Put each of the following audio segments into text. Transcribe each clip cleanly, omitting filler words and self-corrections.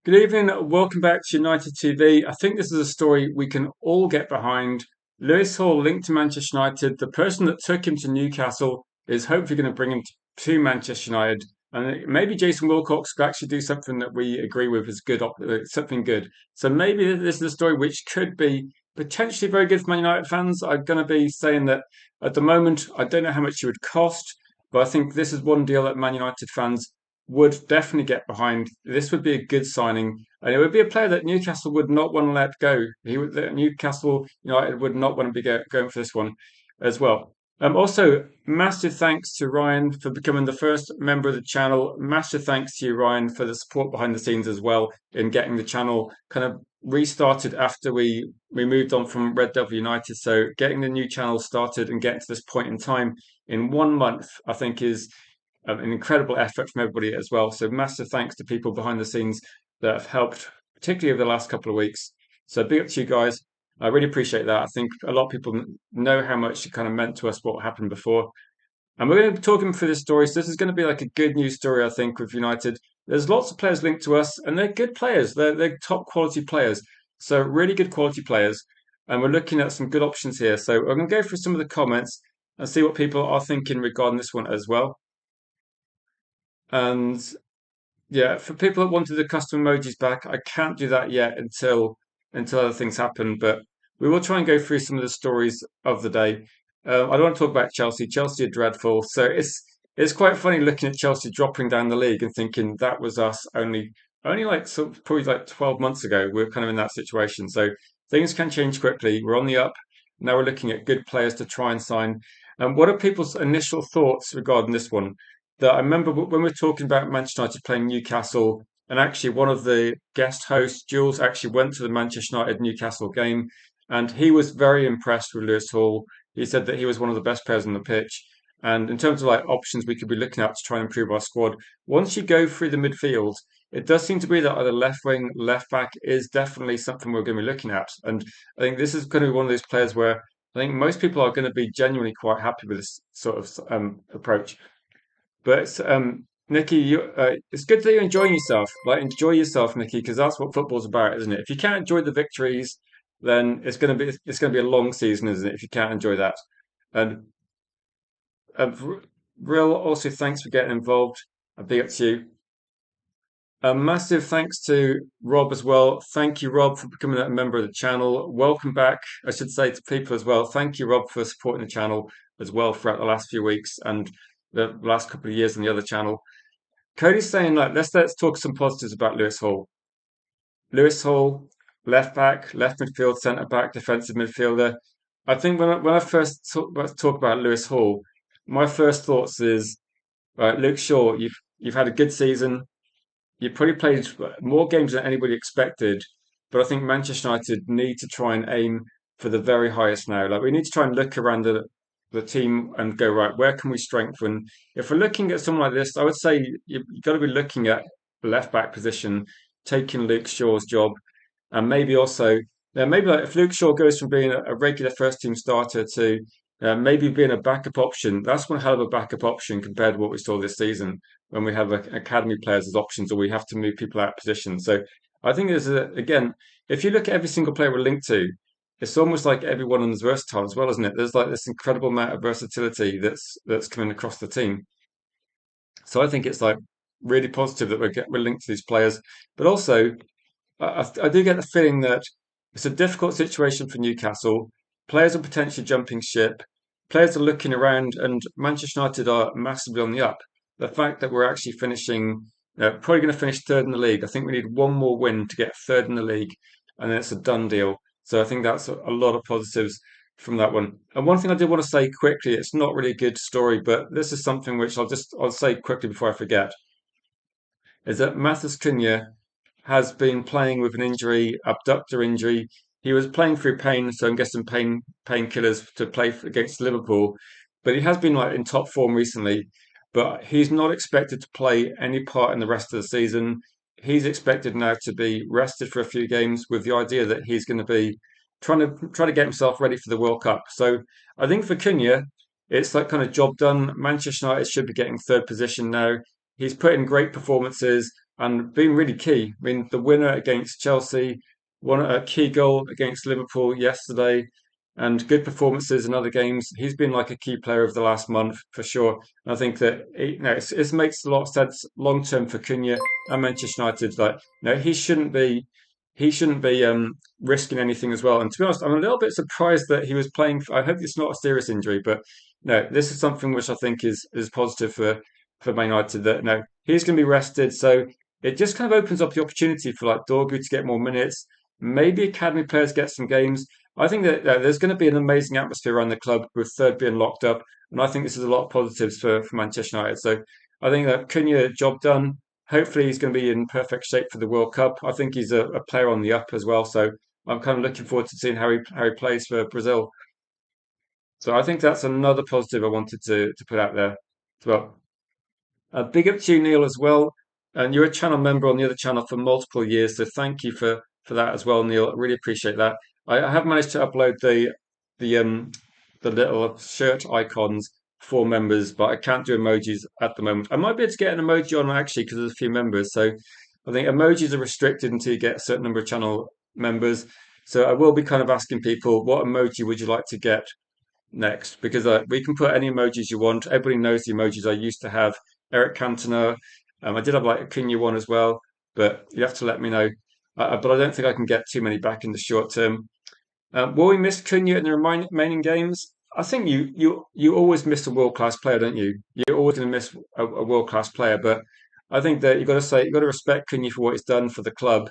Good evening. Welcome back to United TV. I think this is a story we can all get behind. Lewis Hall linked to Manchester United. The person that took him to Newcastle is hopefully going to bring him to Manchester United. And maybe Jason Wilcox could actually do something that we agree with is good, something good. So maybe this is a story which could be potentially very good for Man United fans. I'm going to be saying that at the moment, I don't know how much it would cost, but I think this is one deal that Man United fans would definitely get behind. This would be a good signing, and it would be a player that Newcastle would not want to let go. That Newcastle United would not want to be going for this one as well. Also, massive thanks to Ryan for becoming the first member of the channel. Massive thanks to you, Ryan, for the support behind the scenes as well in getting the channel kind of restarted after we moved on from Red Devil United. So getting the new channel started and getting to this point in time in 1 month, I think is an incredible effort from everybody as well. So massive thanks to people behind the scenes that have helped, particularly over the last couple of weeks. So big up to you guys. I really appreciate that. I think a lot of people know how much it kind of meant to us what happened before. And we're going to be talking through this story. So this is going to be like a good news story, I think, with United. There's lots of players linked to us, and they're good players. They're top quality players. So really good quality players. And we're looking at some good options here. So I'm going to go through some of the comments and see what people are thinking regarding this one as well. And yeah, for people that wanted the custom emojis back, I can't do that yet until other things happen. But we will try and go through some of the stories of the day. I don't want to talk about Chelsea. Chelsea are dreadful, so it's quite funny looking at Chelsea dropping down the league and thinking that was us only like probably like 12 months ago. We're kind of in that situation, so things can change quickly. We're on the up now. We're looking at good players to try and sign. And what are people's initial thoughts regarding this one? That I remember when we were talking about Manchester United playing Newcastle, and actually one of the guest hosts, Jules, actually went to the Manchester United Newcastle game, and he was very impressed with Lewis Hall. He said that he was one of the best players on the pitch. And in terms of like options we could be looking at to try and improve our squad, once you go through the midfield, it does seem to be that either left wing, left back is definitely something we're going to be looking at. And I think this is going to be one of those players where I think most people are going to be genuinely quite happy with this sort of approach. But Nikki, it's good that you're enjoying yourself. Like enjoy yourself, Nikki, because that's what football's about, isn't it? If you can't enjoy the victories, then it's going to be a long season, isn't it? If you can't enjoy that. And uh, real also thanks for getting involved. A big up to you. A massive thanks to Rob as well. Thank you, Rob, for becoming a member of the channel. Welcome back, I should say, to people as well. Thank you, Rob, for supporting the channel as well throughout the last few weeks and the last couple of years on the other channel. Cody's saying, like, let's talk some positives about Lewis Hall. Lewis Hall, left back, left midfield, centre back, defensive midfielder. I think when I first talk about Lewis Hall, my first thoughts is, right, Luke Shaw, you've had a good season. You probably played more games than anybody expected, but I think Manchester United need to try and aim for the very highest now. Like we need to try and look around the team and go, right, where can we strengthen? If we're looking at someone like this, I would say you've got to be looking at the left back position, taking Luke Shaw's job, and maybe also maybe like if Luke Shaw goes from being a regular first team starter to maybe being a backup option, that's one hell of a backup option compared to what we saw this season when we have academy players as options or we have to move people out of position. So I think again, if you look at every single player we're linked to, it's almost like everyone is versatile as well, isn't it? There's like this incredible amount of versatility that's coming across the team. So I think it's like really positive that we're linked to these players, but also I do get the feeling that it's a difficult situation for Newcastle. Players are potentially jumping ship. Players are looking around, and Manchester United are massively on the up. The fact that we're actually finishing, probably going to finish third in the league. I think we need one more win to get third in the league, and then it's a done deal. So I think that's a lot of positives from that one. And one thing I did want to say quickly, it's not really a good story, but this is something which I'll say quickly before I forget, is that Mathis Cunha has been playing with an injury, abductor injury. He was playing through pain, so I'm guessing painkillers to play against Liverpool. But he has been like in top form recently. But he's not expected to play any part in the rest of the season. He's expected now to be rested for a few games with the idea that he's going to be trying to get himself ready for the World Cup. So I think for Cunha, it's like kind of job done. Manchester United should be getting third position now. He's put in great performances. and been really key. I mean, the winner against Chelsea, one a key goal against Liverpool yesterday, and good performances in other games. He's been like a key player of the last month for sure. And I think that it makes a lot of sense long term for Cunha and Manchester United. Like, he shouldn't be risking anything as well. And to be honest, I'm a little bit surprised that he was playing. I hope it's not a serious injury, but no, this is something which I think is positive for Man United. That no, he's going to be rested, so it just kind of opens up the opportunity for like Dorgu to get more minutes. Maybe academy players get some games. I think that there's going to be an amazing atmosphere around the club with third being locked up, and I think this is a lot of positives for Manchester United. So I think that Cunha job done. Hopefully he's going to be in perfect shape for the World Cup. I think he's a player on the up as well. So I'm kind of looking forward to seeing how he plays for Brazil. So I think that's another positive I wanted to put out there as well. Big up to you, Neil, as well. And you're a channel member on the other channel for multiple years, so thank you for that as well, Neil. I really appreciate that. I have managed to upload the the little shirt icons for members, but I can't do emojis at the moment. I might be able to get an emoji on actually because there's a few members. So I think emojis are restricted until you get a certain number of channel members. So I will be kind of asking people, what emoji would you like to get next? Because we can put any emojis you want. Everybody knows the emojis I used to have. Eric Cantona. I did have like a Cunha one as well, but you have to let me know. But I don't think I can get too many back in the short term. Will we miss Cunha in the remaining games? I think you always miss a world class player, don't you? You're always going to miss a world class player, but I think that you've got to respect Cunha for what he's done for the club,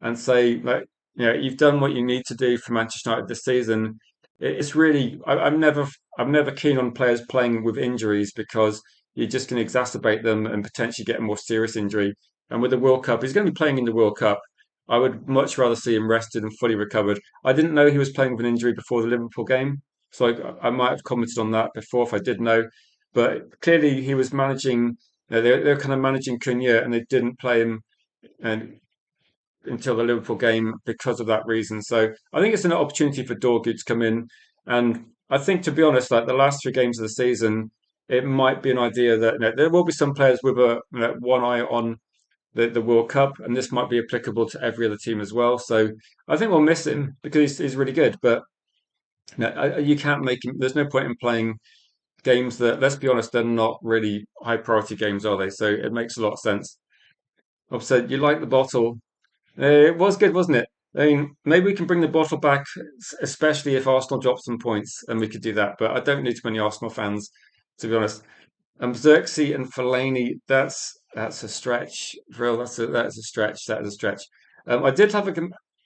and say like you've done what you need to do for Manchester United this season. It's really I'm never keen on players playing with injuries because you're just going to exacerbate them and potentially get a more serious injury. And with the World Cup, he's going to be playing in the World Cup. I would much rather see him rested and fully recovered. I didn't know he was playing with an injury before the Liverpool game, so I might have commented on that before if I did know. But clearly, he was managing. They're kind of managing Cunha, and they didn't play him and, until the Liverpool game because of that reason. So I think it's an opportunity for Dorgu to come in, and I think to be honest, like the last three games of the season, it might be an idea that there will be some players with one eye on the World Cup, and this might be applicable to every other team as well. So I think we'll miss him because he's really good, but you can't make him. There's no point in playing games that, let's be honest, they're not really high priority games, are they? So it makes a lot of sense. I've said you like the bottle. It was good, wasn't it? I mean, maybe we can bring the bottle back, especially if Arsenal drop some points, and we could do that. But I don't need too many Arsenal fans, to be honest. Xerxes and Fellaini, that's a stretch, Vril. That's a stretch. That is a stretch. I did have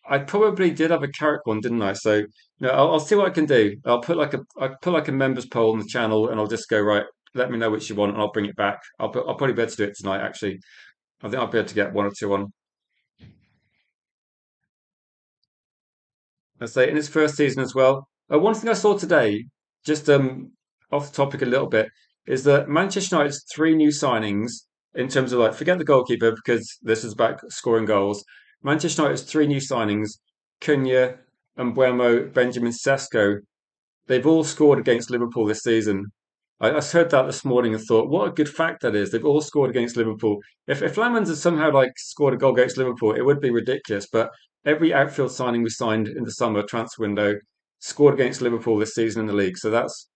I probably did have a Carrick one, didn't I? So I'll see what I can do. I'll put like a members poll on the channel, and I'll just go right. Let me know which you want, and I'll bring it back. I'll probably be able to do it tonight. Actually, I think I'll be able to get one or two on. Let's say in his first season as well. One thing I saw today, just off the topic a little bit, is that Manchester United's three new signings in terms of like forget the goalkeeper because this is about scoring goals. Manchester United's three new signings, Cunha, Mbuemo, Benjamin Sesko, they've all scored against Liverpool this season. I heard that this morning and thought, what a good fact that is. They've all scored against Liverpool. If Lamans had somehow like scored a goal against Liverpool, it would be ridiculous. But every outfield signing we signed in the summer transfer window scored against Liverpool this season in the league. So that's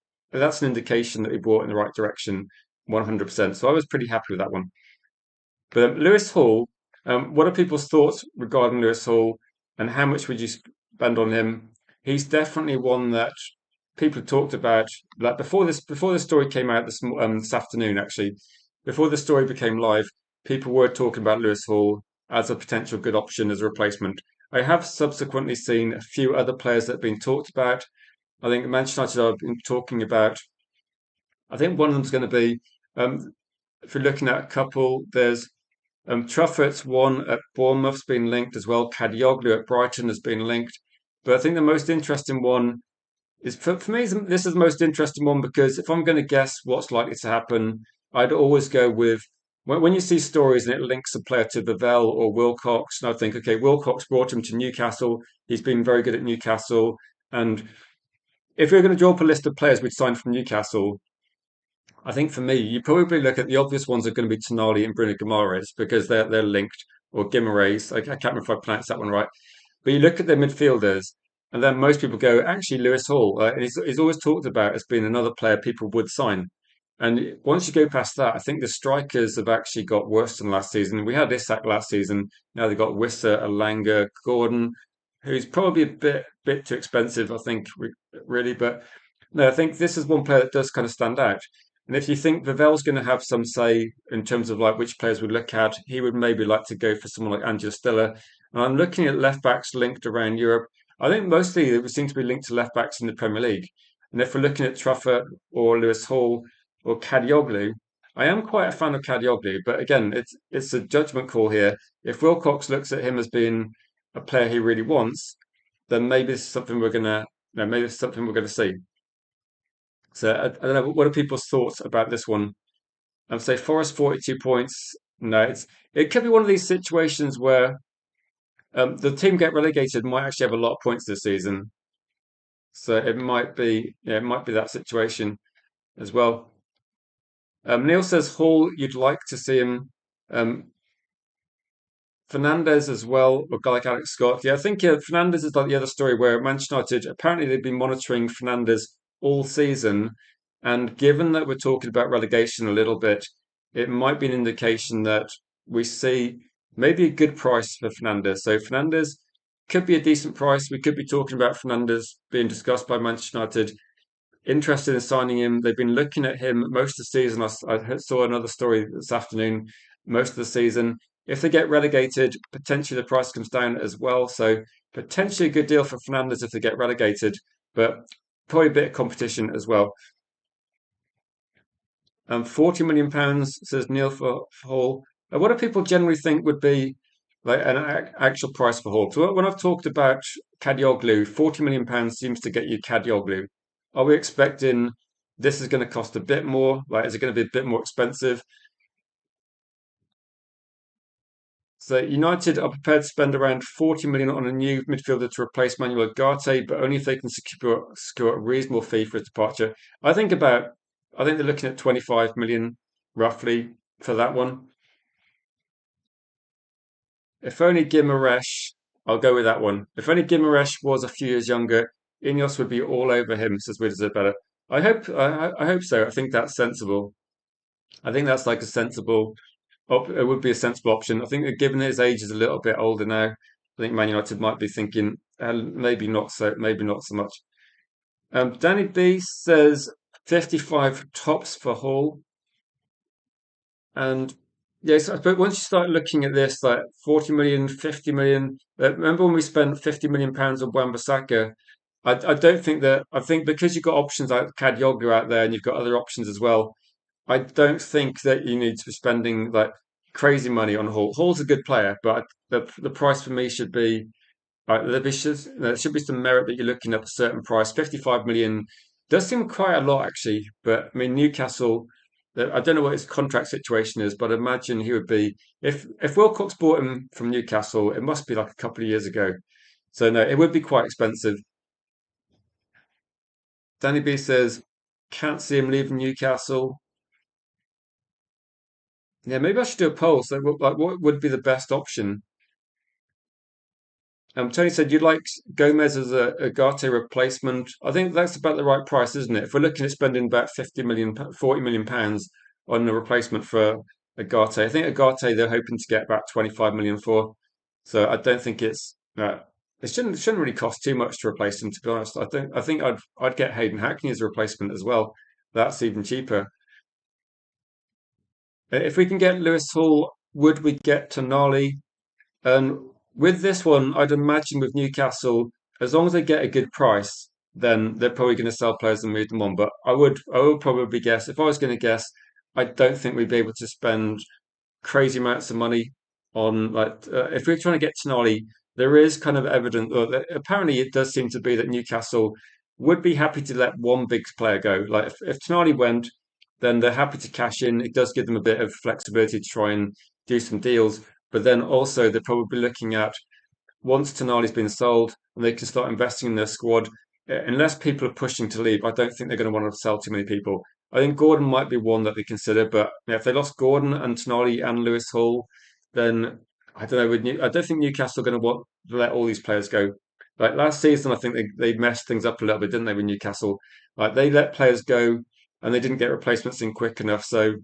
an indication that he brought in the right direction, 100%. So I was pretty happy with that one. But Lewis Hall, what are people's thoughts regarding Lewis Hall, and how much would you spend on him? He's definitely one that people talked about. Like before this story came out this afternoon, actually, before the story became live, people were talking about Lewis Hall as a potential good option as a replacement. I have subsequently seen a few other players that have been talked about. I think Manchester United have been talking about. I think one of them's going to be. If you're looking at a couple, there's Truffett's one at Bournemouth's been linked as well. Kadioglu at Brighton has been linked. But I think the most interesting one is for me, this is the most interesting one because if I'm going to guess what's likely to happen, I'd always go with when you see stories and it links a player to Vavell or Wilcox, and I think, okay, Wilcox brought him to Newcastle. He's been very good at Newcastle. And if we're going to draw up a list of players we'd signed from Newcastle, I think for me, you probably look at the obvious ones are going to be Tonali and Bruno Guimaraes because they're linked, or Guimaraes. I can't remember if I pronounced that one right. But you look at their midfielders, and then most people go, actually, Lewis Hall. And he's always talked about as being another player people would sign. And once you go past that, I think the strikers have actually got worse than last season. We had Isak last season. Now they've got Wissa, Alanga, Gordon, who's probably a bit too expensive, I think, really. But no, I think this is one player that does kind of stand out. And if you think Vivel's going to have some say in terms of like which players we look at, he would maybe like to go for someone like Angela Stiller. And I'm looking at left backs linked around Europe. I think mostly it would seem to be linked to left backs in the Premier League. And if we're looking at Truffert or Lewis Hall or Kadioglu, I am quite a fan of Kadioglu, but again, it's a judgment call here. If Wilcox looks at him as being a player he really wants, then maybe it's something we're gonna, maybe it's something we're gonna see. So I don't know. What are people's thoughts about this one? I'd say Forest 42 points. No, it could be one of these situations where the team get relegated might actually have a lot of points this season. So it might be, yeah, it might be that situation as well. Neil says Hall, you'd like to see him. Um, Fernandez as well, or a guy like Alex Scott. Yeah, I think Fernandez is like the other story where Manchester United apparently they've been monitoring Fernandez all season, and given that we're talking about relegation a little bit, it might be an indication that we see maybe a good price for Fernandez. So Fernandez could be a decent price. We could be talking about Fernandez being discussed by Manchester United interested in signing him. They've been looking at him most of the season. I saw another story this afternoon. Most of the season, if they get relegated, potentially the price comes down as well. So potentially a good deal for Fernandez if they get relegated, but probably a bit of competition as well. £40 million says Neil for Hall. What do people generally think would be like an actual price for Hall? So when I've talked about Kadioglu, £40 million seems to get you Kadioglu. Are we expecting this is going to cost a bit more? Like, is it going to be a bit more expensive? So United are prepared to spend around 40 million on a new midfielder to replace Manuel Ugarte, but only if they can secure a reasonable fee for his departure. I think about, I think they're looking at 25 million roughly for that one. If only Gimaresh, I'll go with that one. If only Gimaresh was a few years younger, Ineos would be all over him, says Better. I hope so. I think that's sensible. I think that's like a sensible it would be a sensible option. I think that given his age is a little bit older now, I think Man United might be thinking maybe not so much. Danny B says 55 tops for Hall, and yes, but once you start looking at this, like 40 million, 50 million. Remember when we spent 50 million pounds on Wan-Bissaka? I don't think that. I think because you've got options like Kadioglu out there, and you've got other options as well. I don't think that you need to be spending like crazy money on Hall. Hall's a good player, but the price for me should be there should be some merit that you're looking at a certain price. 55 million does seem quite a lot actually, but I mean Newcastle. I don't know what his contract situation is, but I imagine he would be if Wilcox bought him from Newcastle, it must be like a couple of years ago. So no, it would be quite expensive. Danny B says can't see him leaving Newcastle. Yeah, maybe I should do a poll. So, what would be the best option? Tony said you'd like Gomez as a Garte replacement. I think that's about the right price, isn't it? If we're looking at spending about 50 million, 40 million pounds on a replacement for a Garte, I think a Garte they're hoping to get about 25 million for. So I don't think it shouldn't really cost too much to replace him. To be honest, I think I'd get Hayden Hackney as a replacement as well. That's even cheaper. If we can get Lewis Hall, would we get Tonali? And with this one, I'd imagine with Newcastle, as long as they get a good price, then they're probably going to sell players and move them on. But I would probably guess, if I was going to guess, I don't think we'd be able to spend crazy amounts of money on like if we're trying to get Tonali, there is kind of evidence, or apparently it does seem to be that Newcastle would be happy to let one big player go. Like if Tonali went, then they're happy to cash in. It does give them a bit of flexibility to try and do some deals. But then also they're probably looking at once Tonali's been sold and they can start investing in their squad. Unless people are pushing to leave, I don't think they're going to want to sell too many people. I think Gordon might be one that they consider, but if they lost Gordon and Tonali and Lewis Hall, then I don't know. I don't think Newcastle are going to want to let all these players go. Like last season, I think they messed things up a little bit, didn't they, with Newcastle? Like they let players go and they didn't get replacements in quick enough. So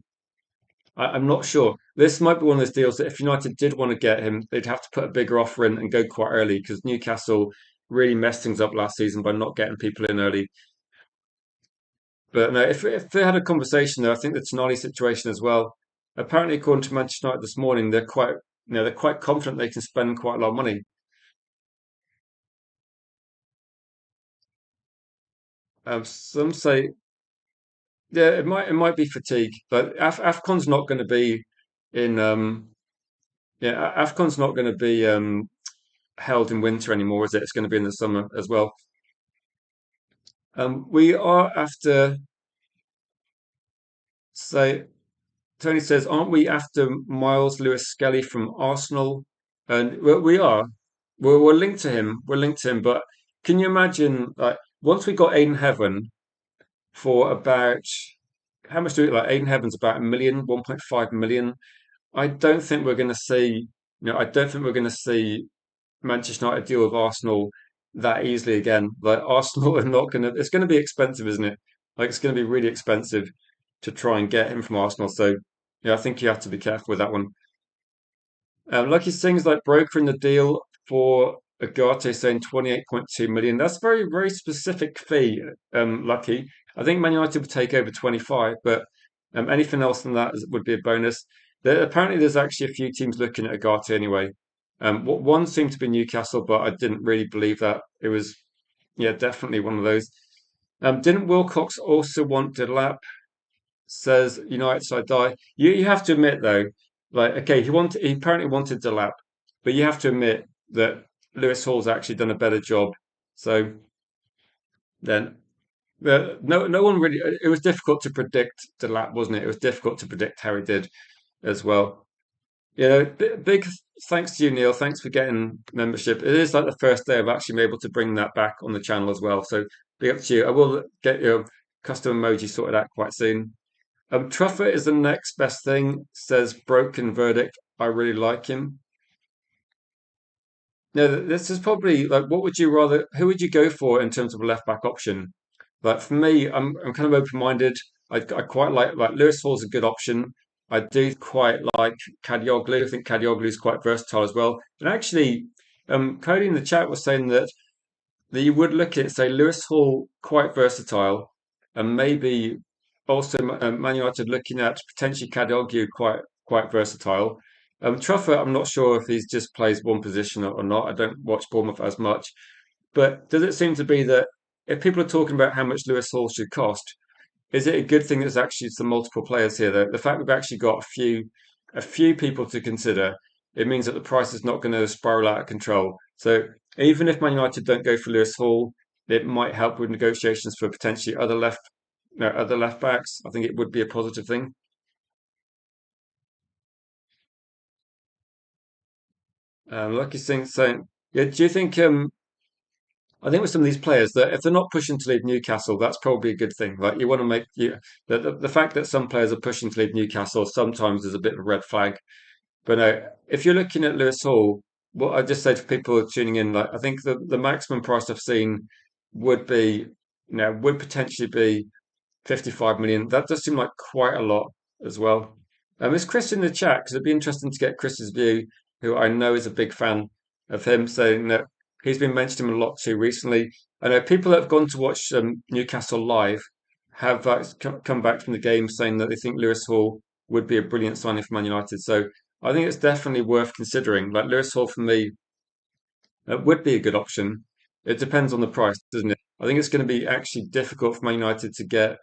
I'm not sure. This might be one of those deals that if United did want to get him, they'd have to put a bigger offer in and go quite early because Newcastle really messed things up last season by not getting people in early. But no, if they had a conversation though, I think the Tonali situation as well. Apparently, according to Manchester United this morning, they're quite confident they can spend quite a lot of money. Some say, yeah, it might be fatigue, but Afcon's not going to be in yeah, Afcon's not going to be held in winter anymore, is it? It's going to be in the summer as well. We are after, say, Tony says, aren't we after Miles Lewis Skelly from Arsenal? And we are. We're linked to him. We're linked to him. But can you imagine, like, once we got Aiden Heaven for about, how much do we, like, Aiden Heaven's about a million, 1.5 million. I don't think we're going to see, I don't think we're going to see Manchester United deal with Arsenal that easily again. Like Arsenal are not going to. It's going to be expensive, isn't it? Like it's going to be really expensive to try and get him from Arsenal. So yeah, I think you have to be careful with that one. Lucky Singh's like brokering the deal for Agate saying 28.2 million. That's a very, very specific fee, Lucky. I think Man United would take over 25, but anything else than that would be a bonus. Apparently, there's actually a few teams looking at Agate anyway. One seemed to be Newcastle, but I didn't really believe that. It was, yeah, definitely one of those. Didn't Wilcox also want Delap? Says United side die. You have to admit though, like okay, he apparently wanted to lap, but you have to admit that Lewis Hall's actually done a better job. So then no one really it was difficult to predict the lap, wasn't it? It was difficult to predict how he did as well. Big thanks to you, Neil. Thanks for getting membership. It is like the first day I've actually been able to bring that back on the channel as well. So big up to you. I will get your custom emoji sorted out quite soon. Truffer is the next best thing, says Broken Verdict. I really like him. Now, this is probably like, what would you rather, who would you go for in terms of a left back option? Like for me, I'm kind of open-minded. I quite like Lewis Hall's a good option. I do quite like Kadioglu. I think Kadioglu is quite versatile as well. And actually, Cody in the chat was saying that you would look at it, say Lewis Hall quite versatile, and maybe also Man United looking at potentially Kadioglu quite versatile. Truffer, I'm not sure if he just plays one position or not. I don't watch Bournemouth as much, but does it seem to be that if people are talking about how much Lewis Hall should cost, is it a good thing there's actually some multiple players here? The fact we've actually got a few people to consider, it means that the price is not going to spiral out of control. So even if Man United don't go for Lewis Hall, it might help with negotiations for potentially other left backs. I think it would be a positive thing. Lucky thing saying, yeah, do you think? I think with some of these players that if they're not pushing to leave Newcastle, that's probably a good thing. Like you want to make the fact that some players are pushing to leave Newcastle sometimes is a bit of a red flag. But no, if you're looking at Lewis Hall, what I just say to people who are tuning in, like I think the maximum price I've seen would be, would potentially be 55 million. That does seem like quite a lot as well. Is Chris in the chat? Because it'd be interesting to get Chris's view, who I know is a big fan of him, saying that he's been mentioning him a lot too recently. I know people that have gone to watch Newcastle live have come back from the game saying that they think Lewis Hall would be a brilliant signing for Man United. So I think it's definitely worth considering. Like Lewis Hall for me would be a good option. It depends on the price, doesn't it? I think it's going to be actually difficult for Man United to get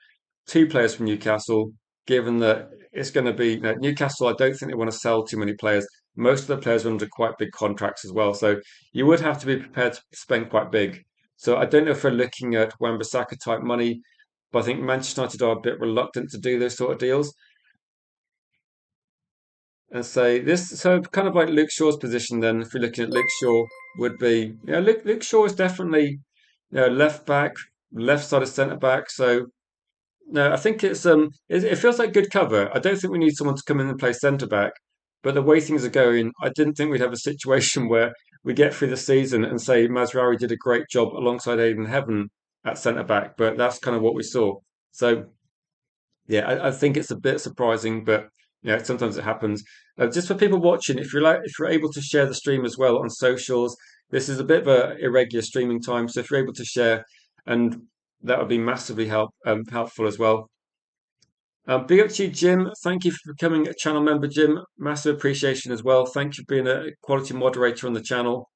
two players from Newcastle, given that it's going to be Newcastle. I don't think they want to sell too many players. Most of the players are under quite big contracts as well, so you would have to be prepared to spend quite big. So I don't know if we're looking at Wan-Bissaka type money, but I think Manchester United are a bit reluctant to do those sort of deals and say this. So kind of like Luke Shaw's position. Then, if you're looking at Luke Shaw, would be Luke Shaw is definitely left back, left side of centre back. So No, I think it feels like good cover. I don't think we need someone to come in and play centre back, but the way things are going, I didn't think we'd have a situation where we get through the season and say Mazraoui did a great job alongside Aidan Heaven at centre back, but that's kind of what we saw. So yeah, I think it's a bit surprising, but sometimes it happens. Just for people watching, if you're able to share the stream as well on socials, this is a bit of a irregular streaming time, so if you're able to share, and that would be massively helpful as well. Big up to you, Jim. Thank you for becoming a channel member, Jim. Massive appreciation as well. Thank you for being a quality moderator on the channel.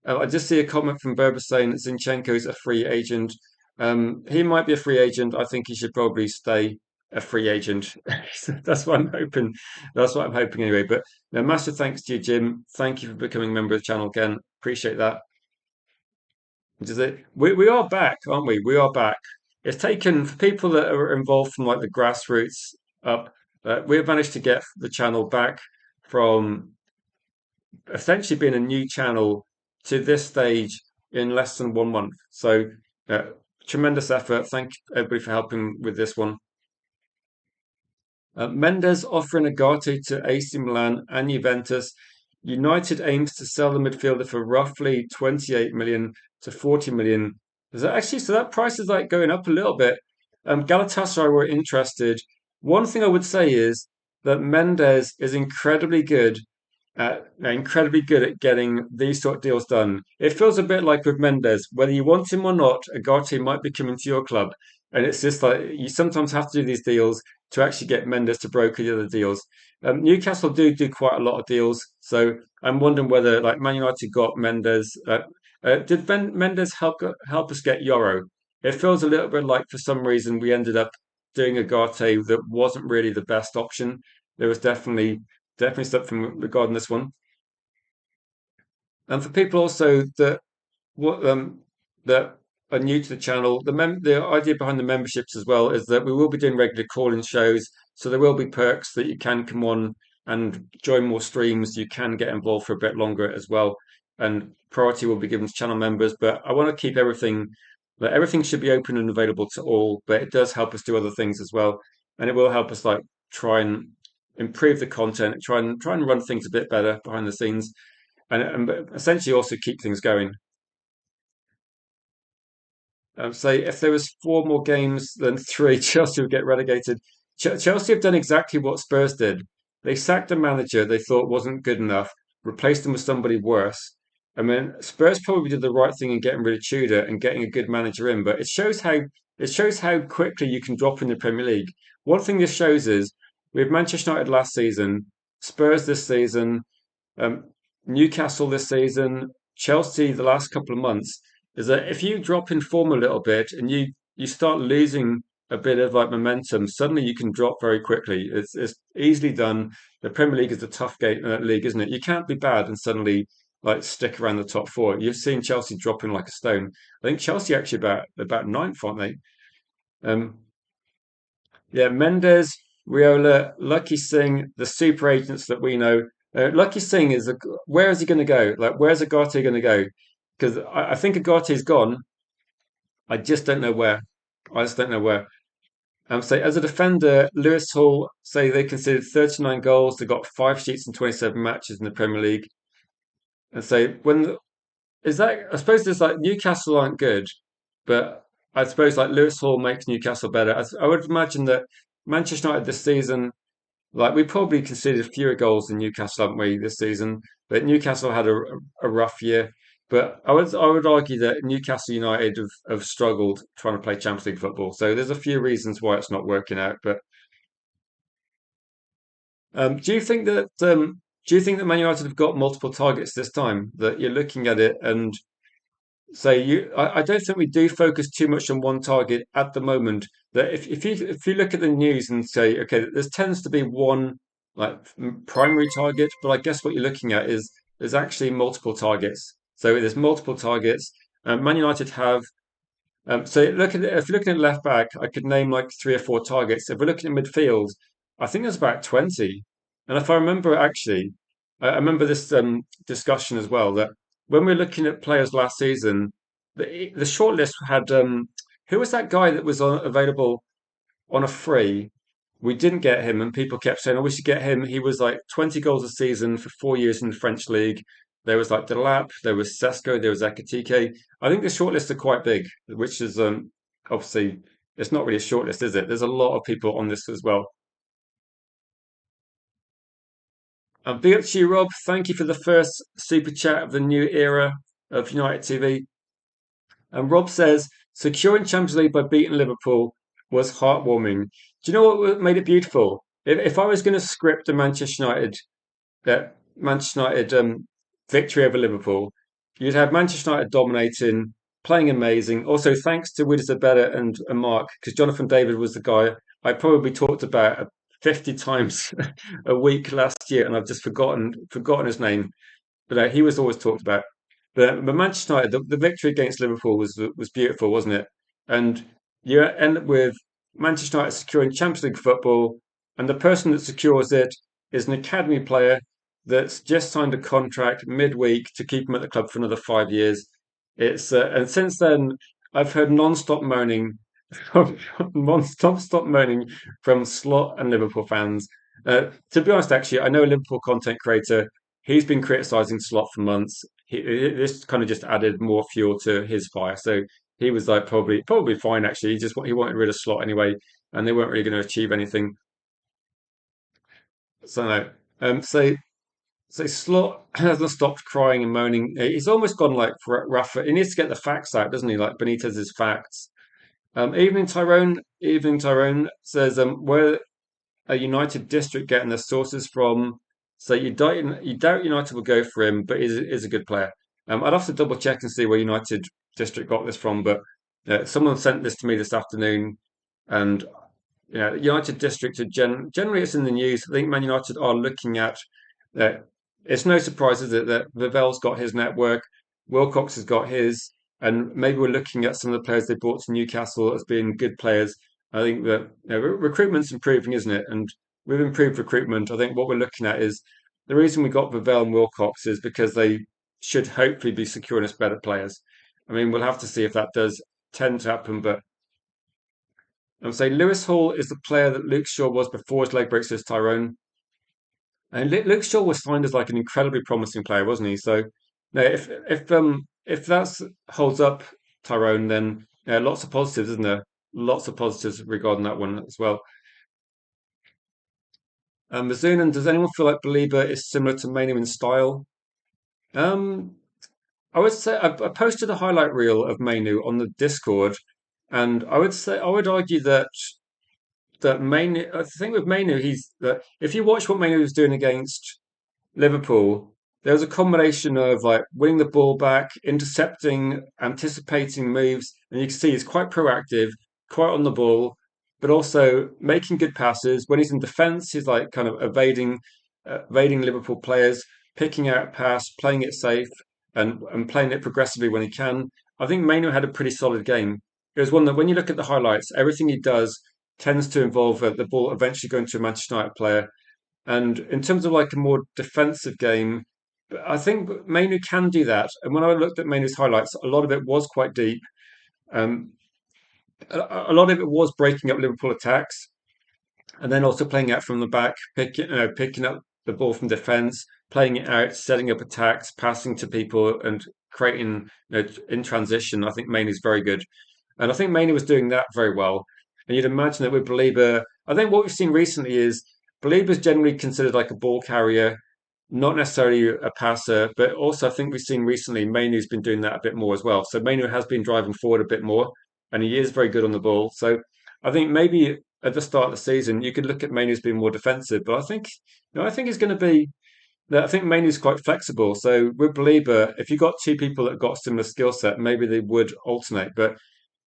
I just see a comment from Berber saying that Zinchenko's a free agent. He might be a free agent. I think he should probably stay a free agent. That's what I'm hoping. That's what I'm hoping anyway. But no, massive thanks to you, Jim. Thank you for becoming a member of the channel again. Appreciate that. We are back, aren't we? We are back. It's taken for people that are involved from like the grassroots up. We've managed to get the channel back from essentially being a new channel to this stage in less than 1 month. So, uh, tremendous effort. Thank everybody for helping with this one. Mendes offering Agate to AC Milan and Juventus. United aims to sell the midfielder for roughly 28 million to 40 million. Is that actually so? That price is like going up a little bit. Galatasaray were interested. One thing I would say is that Mendes is incredibly good at getting these sort of deals done. It feels a bit like with Mendes, whether you want him or not, Agate might be coming to your club. And it's just like you sometimes have to do these deals to actually get Mendes to broker the other deals. Newcastle do quite a lot of deals, so I'm wondering whether like Man United got Mendes. Did Mendes help us get Euro? It feels a little bit like for some reason we ended up doing Agate that wasn't really the best option. There was definitely something regarding this one. And for people also what that are new to the channel, the idea behind the memberships as well is that we will be doing regular call-in shows, so there will be perks that you can come on and join more streams. You can get involved for a bit longer as well, and priority will be given to channel members. But I want to keep everything that everything should be open and available to all. But it does help us do other things as well, and it will help us like try and improve the content, try and run things a bit better behind the scenes, and essentially also keep things going. Say if there was four more games than three, Chelsea would get relegated. Chelsea have done exactly what Spurs did. They sacked a manager they thought wasn't good enough, replaced him with somebody worse. I mean, Spurs probably did the right thing in getting rid of Tudor and getting a good manager in, but it shows how quickly you can drop in the Premier League. One thing this shows is we had Manchester United last season, Spurs this season, um, Newcastle this season, Chelsea the last couple of months, is that if you drop in form a little bit and you start losing a bit of like momentum, suddenly you can drop very quickly. It's easily done. The Premier League is a tough league, isn't it? You can't be bad and suddenly like stick around the top four. You've seen Chelsea dropping like a stone. I think Chelsea actually about ninth, aren't they? Um, yeah, Mendes, Riola, Lucky Singh, the super agents that we know. Lucky Singh where is he going to go? Like, where's Agate going to go? Because I think Agate's gone. I just don't know where. I just don't know where. So as a defender, Lewis Hall say they conceded 39 goals. They got 5 sheets in 27 matches in the Premier League. And so when is that? I suppose there's like Newcastle aren't good, but I suppose like Lewis Hall makes Newcastle better. I would imagine that Manchester United this season. Like we probably conceded fewer goals than Newcastle, haven't we, this season? But Newcastle had a rough year. But I would argue that Newcastle United have struggled trying to play Champions League football. So there's a few reasons why it's not working out. But do you think that Man United have got multiple targets this time? That you're looking at it and so I don't think we do focus too much on one target at the moment. That if you look at the news and say, okay, there tends to be one like primary target, but I guess what you're looking at is there's actually multiple targets. So there's multiple targets. Man United have so if you're looking at left back, I could name like three or four targets. If we're looking at midfield, I think there's about 20. And if I remember actually, I remember this discussion as well that when we are looking at players last season, the shortlist had who was that guy that was available on a free? We didn't get him, and people kept saying, "Oh, we should get him." He was like 20 goals a season for 4 years in the French league. There was like Delap, there was Sesko, there was Ekatike. I think the shortlists are quite big, which is obviously it's not really a shortlist, is it? There's a lot of people on this as well. Big up to you, Rob. Thank you for the first super chat of the new era of United TV. And Rob says, securing Champions League by beating Liverpool was heartwarming. Do you know what made it beautiful? If I was going to script a Manchester United victory over Liverpool, you'd have Manchester United dominating, playing amazing. Also, thanks to Wiz Zabetta and Mark, because Jonathan David was the guy I probably talked about 50 times a week last year, and I've just forgotten his name, but he was always talked about. But Manchester United, the victory against Liverpool was beautiful, wasn't it? And you end up with Manchester United securing Champions League football, and the person that secures it is an academy player that's just signed a contract midweek to keep him at the club for another 5 years. It's and since then I've heard non-stop moaning, non-stop moaning from Slot and Liverpool fans. To be honest, actually, I know a Liverpool content creator. He's been criticising Slot for months. This kind of just added more fuel to his fire. So he was like probably fine actually. He wanted rid of Slot anyway, and they weren't really going to achieve anything. So no. So Slot hasn't stopped crying and moaning. He's almost gone like Rafa. He needs to get the facts out, doesn't he? Like Benitez's facts. Evening Tyrone says, where a United district getting their sources from. So you doubt United will go for him, but is a good player. I'd have to double check and see where United district got this from, but someone sent this to me this afternoon, and United district are generally it's in the news. I think Man United are looking at. Uh, it's no surprise, is it, that Vivel's got his network, Wilcox has got his, and maybe we're looking at some of the players they brought to Newcastle as being good players. I think that recruitment's improving, isn't it? And with improved recruitment, I think what we're looking at is the reason we got Vivel and Wilcox is because they should hopefully be securing us better players. I mean, we'll have to see if that does tend to happen, but I would say Lewis Hall is the player that Luke Shaw was before his leg break, says Tyrone. And Luke Shaw was signed as like an incredibly promising player, wasn't he? So, no, if that holds up, Tyrone, then lots of positives, isn't there? Lots of positives regarding that one as well. Mizunan, does anyone feel like Belieber is similar to Mainu in style? Um, I would say I posted a highlight reel of Mainu on the Discord, and I would argue that Mainu. I think with Mainu, he's that if you watch what Mainu was doing against Liverpool, there was a combination of like winning the ball back, intercepting, anticipating moves, and you can see he's quite proactive, quite on the ball, but also making good passes. When he's in defence, he's like kind of evading Liverpool players, picking out a pass, playing it safe, and playing it progressively when he can. I think Maino had a pretty solid game. It was one that when you look at the highlights, everything he does tends to involve the ball eventually going to a Manchester United player. And in terms of like a more defensive game, I think Mainu can do that. And when I looked at Mainu's highlights, a lot of it was quite deep. Um, a lot of it was breaking up Liverpool attacks and then also playing out from the back, picking up the ball from defence, playing it out, setting up attacks, passing to people, and creating in transition. I think Mainu's very good, and I think Mainu was doing that very well. And you'd imagine that with Belieber, I think what we've seen recently is Belieber's generally considered like a ball carrier, not necessarily a passer, but also I think we've seen recently Mainu's been doing that a bit more as well. So Mainu has been driving forward a bit more, and he is very good on the ball. So I think maybe at the start of the season you could look at Mainu's being more defensive, but I think he's going to be. I think Mainu's quite flexible. So with Belieber, if you got two people that got similar skill set, maybe they would alternate. But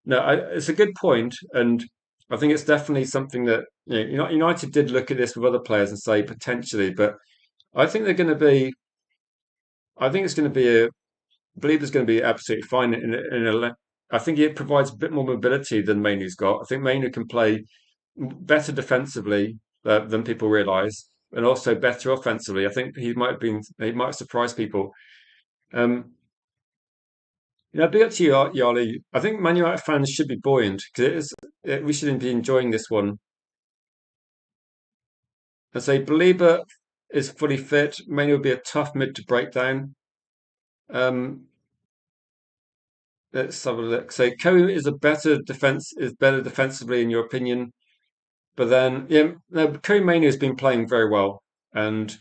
no, it's a good point, and I think it's definitely something that United did look at this with other players and say potentially, but I think they're going to be. I think it's going to be a. I believe it's going to be absolutely fine I think it provides a bit more mobility than Mainu's got. I think Mainu can play better defensively than people realise, and also better offensively. I think he might have surprised people. Um, Big up to you, Yarli. I think Man United fans should be buoyant because we should be enjoying this one. I say Belieber is fully fit. Mane will be a tough mid to break down. Um, let's have a look. So Coe is better defensively in your opinion, but then yeah, no, Coe Manu has been playing very well, and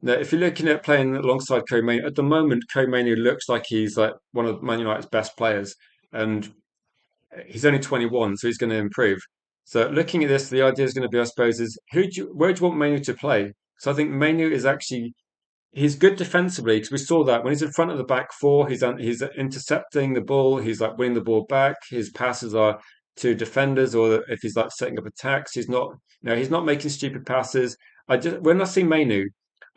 no, if you're looking at playing alongside Coe Manu at the moment, Coe Manu looks like he's like one of Man United's best players, and he's only 21, so he's going to improve. So looking at this, the idea is going to be, I suppose, is where do you want Manu to play? So I think Manu is actually he's good defensively because we saw that when he's in front of the back four, he's intercepting the ball, he's like winning the ball back. His passes are to defenders, or if he's like setting up attacks, he's not making stupid passes. I just when I see Mainu,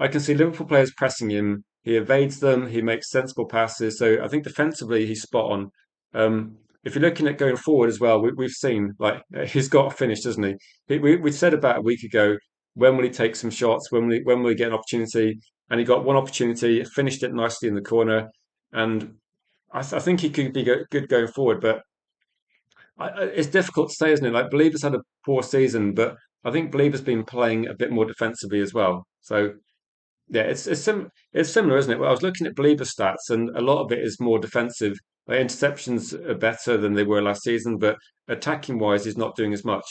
I can see Liverpool players pressing him. He evades them. He makes sensible passes. So I think defensively he's spot on. If you're looking at going forward as well, we've seen like he's got a finish, doesn't he? We said about a week ago when will he take some shots? When will he get an opportunity? And he got one opportunity, finished it nicely in the corner, and I think he could be good going forward. But it's difficult to say, isn't it? Like Believer's had a poor season, but I think Believer's been playing a bit more defensively as well. So yeah, it's similar, isn't it? Well, I was looking at Believer's stats, and a lot of it is more defensive. Like interceptions are better than they were last season, but attacking wise, he's not doing as much.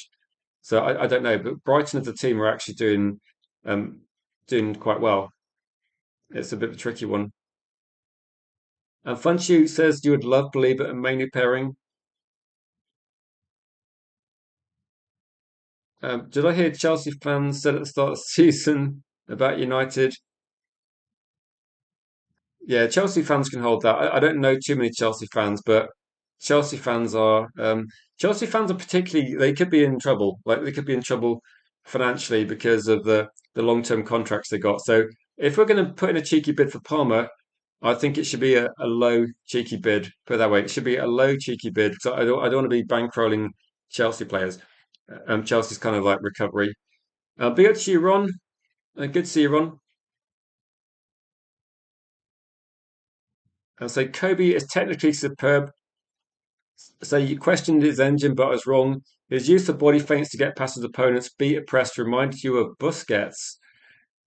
So I don't know, but Brighton as a team are actually um, doing quite well. It's a bit of a tricky one. And Funchu says you would love Belieber and Manu pairing. Did I hear Chelsea fans said at the start of the season about United? Yeah, Chelsea fans can hold that. I don't know too many Chelsea fans, but Chelsea fans are Chelsea fans are particularly they could be in trouble. Like they could be in trouble financially because of the long-term contracts they got. So if we're going to put in a cheeky bid for Palmer, I think it should be a low cheeky bid. Put it that way, it should be a low cheeky bid because I don't want to be bankrolling Chelsea players. Chelsea's kind of like recovery. Big up to you, Ron. Good to see you, Ron. And so Kobe is technically superb. So you questioned his engine, but I was wrong. His use of body feints to get past his opponents, beat a press, reminded you of Busquets.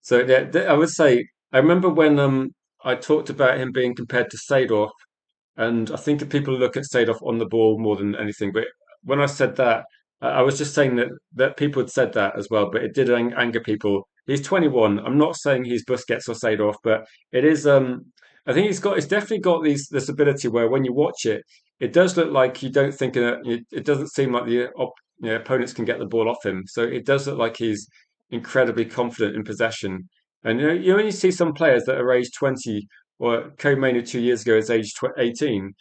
So yeah, I would say I remember when I talked about him being compared to Seedorf, and I think people look at Seedorf on the ball more than anything. But when I said that, I was just saying that people had said that as well, but it did anger people. He's 21. I'm not saying he's Busquets or Seedorf, but it is. I think he's definitely got this ability where when you watch it, it does look like you don't think it doesn't seem like opponents can get the ball off him. So it does look like he's incredibly confident in possession. And you only see some players that are age 20 or co-mained 2 years ago is age 18,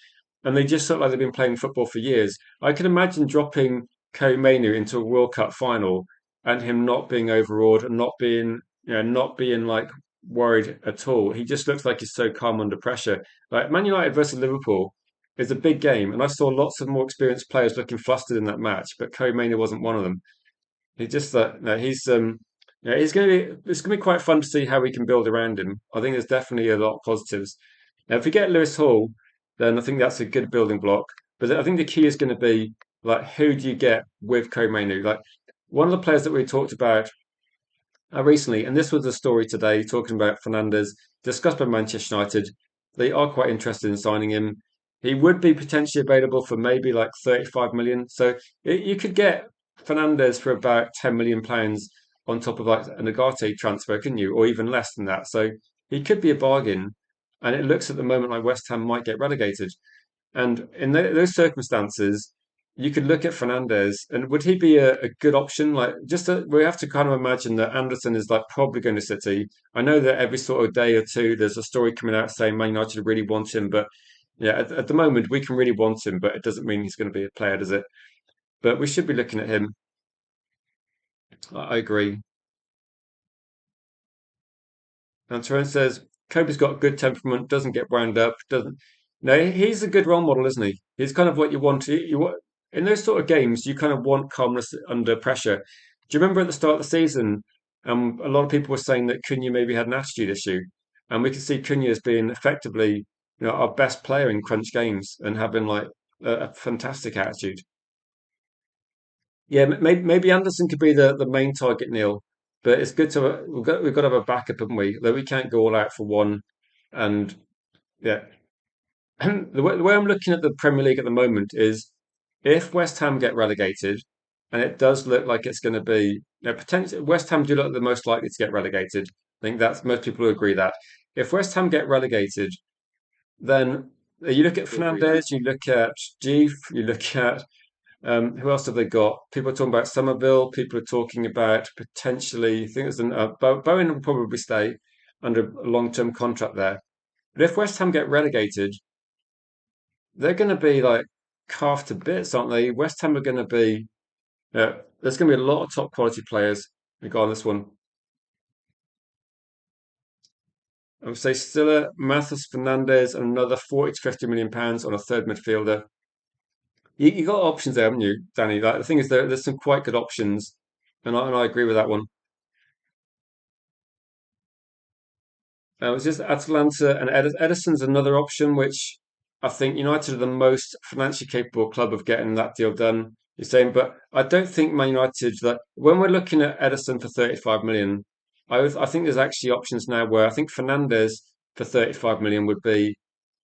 and they just look like they've been playing football for years. I can imagine dropping Co-Manu into a World Cup final and him not being overawed and not being like worried at all. He just looks like he's so calm under pressure. Like Man United versus Liverpool is a big game, and I saw lots of more experienced players looking flustered in that match, but Co-Manu wasn't one of them. He just no, he's yeah, it's gonna be quite fun to see how we can build around him. I think there's definitely a lot of positives. Now, if we get Lewis Hall, then I think that's a good building block. But I think the key is going to be like who do you get with Komenu? Like one of the players that we talked about recently, and this was a story today talking about Fernandez, discussed by Manchester United. They are quite interested in signing him. He would be potentially available for maybe like 35 million. So you could get Fernandez for about 10 million pounds on top of like an Agate transfer, couldn't you? Or even less than that. So he could be a bargain. And it looks at the moment like West Ham might get relegated. And in those circumstances, you could look at Fernandez, and would he be a good option? Like, we have to kind of imagine that Anderson is like probably going to City. I know that every sort of day or two, there's a story coming out saying Man United really want him, but yeah, at the moment we can really want him, but it doesn't mean he's going to be a player, does it? But we should be looking at him. I agree. And Tyrone says Kobe's got good temperament, doesn't get wound up, doesn't. No, he's a good role model, isn't he? He's kind of what you want. You want in those sort of games. You kind of want calmness under pressure. Do you remember at the start of the season? A lot of people were saying that Cunha maybe had an attitude issue, and we could see Cunha as being effectively. our best player in crunch games and having like a fantastic attitude. Yeah, maybe Anderson could be the main target, Neil. But it's good to we've got to have a backup, haven't we? That we can't go all out for one. And yeah, the way I'm looking at the Premier League at the moment is if West Ham get relegated, and it does look like it's going to be, potentially West Ham do look the most likely to get relegated. I think that's most people will agree that if West Ham get relegated, then you look at Fernandez, you look at Jeef, you look at who else have they got? People are talking about Somerville. People are talking about potentially. I think there's Bowen will probably stay under a long-term contract there. But if West Ham get relegated, they're going to be like carved to bits, aren't they? West Ham are going to be. There's going to be a lot of top quality players who go on this one. I would say Stiller, Mathis Fernandez, and another 40 to 50 million pounds on a third midfielder. You got options there, haven't you, Danny? Like, the thing is, there's some quite good options, and I agree with that one. It's just Atalanta and Edison's another option, which I think United are the most financially capable club of getting that deal done. You're saying, but I don't think Man United that when we're looking at Edison for 35 million, I think there's actually options now where I think Fernandez for 35 million would be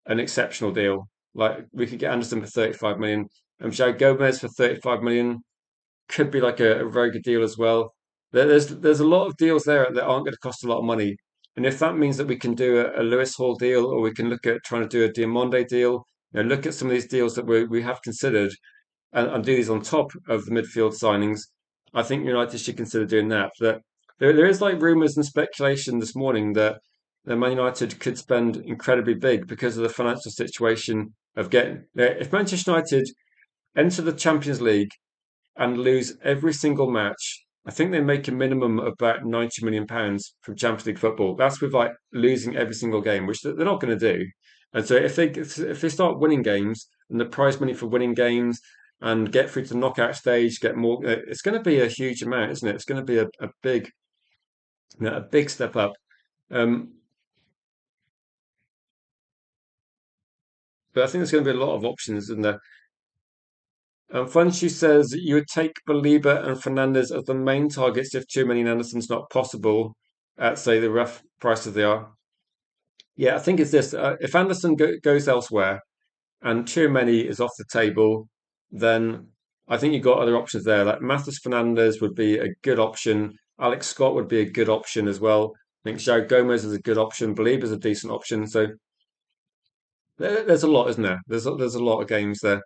an exceptional deal. Like we could get Anderson for 35 million, and Joe Gomez for 35 million could be like a very good deal as well. There's a lot of deals there that aren't going to cost a lot of money, and if that means that we can do a Lewis Hall deal, or we can look at trying to do a Diamonde deal, look at some of these deals that we have considered, and do these on top of the midfield signings. I think United should consider doing that. That there is like rumours and speculation this morning that Man United could spend incredibly big because of the financial situation of getting. If Manchester United enter the Champions League and lose every single match. I think they make a minimum of about £90 million from Champions League football. That's with like losing every single game, which they're not going to do. And so if they start winning games and the prize money for winning games and get through to the knockout stage, get more, it's going to be a huge amount, isn't it? It's going to be a big a big step up. Um, but I think there's going to be a lot of options in there. Funshu says you would take Belieber and Fernandez as the main targets if Tchouameni and Anderson's not possible at, say, the rough prices they are. Yeah, I think it's this. If Anderson goes elsewhere and Tchouameni is off the table, then I think you've got other options there. Like Matheus Fernandes would be a good option. Alex Scott would be a good option as well. I think João Gomez is a good option. Belieber's a decent option. So there's a lot, isn't there? There's a lot of games there.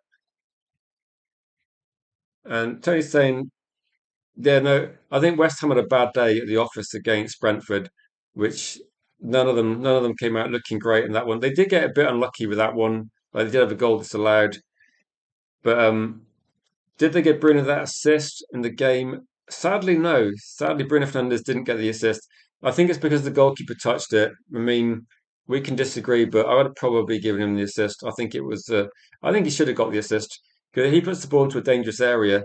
And Tony's saying yeah, no, I think West Ham had a bad day at the office against Brentford, which none of them came out looking great in that one. They did get a bit unlucky with that one. Like they did have a goal disallowed, but did they get Bruno that assist in the game? Sadly, no. Sadly, Bruno Fernandes didn't get the assist. I think it's because the goalkeeper touched it. I mean, we can disagree, but I would have probably given him the assist. I think it was. I think he should have got the assist because he puts the ball into a dangerous area.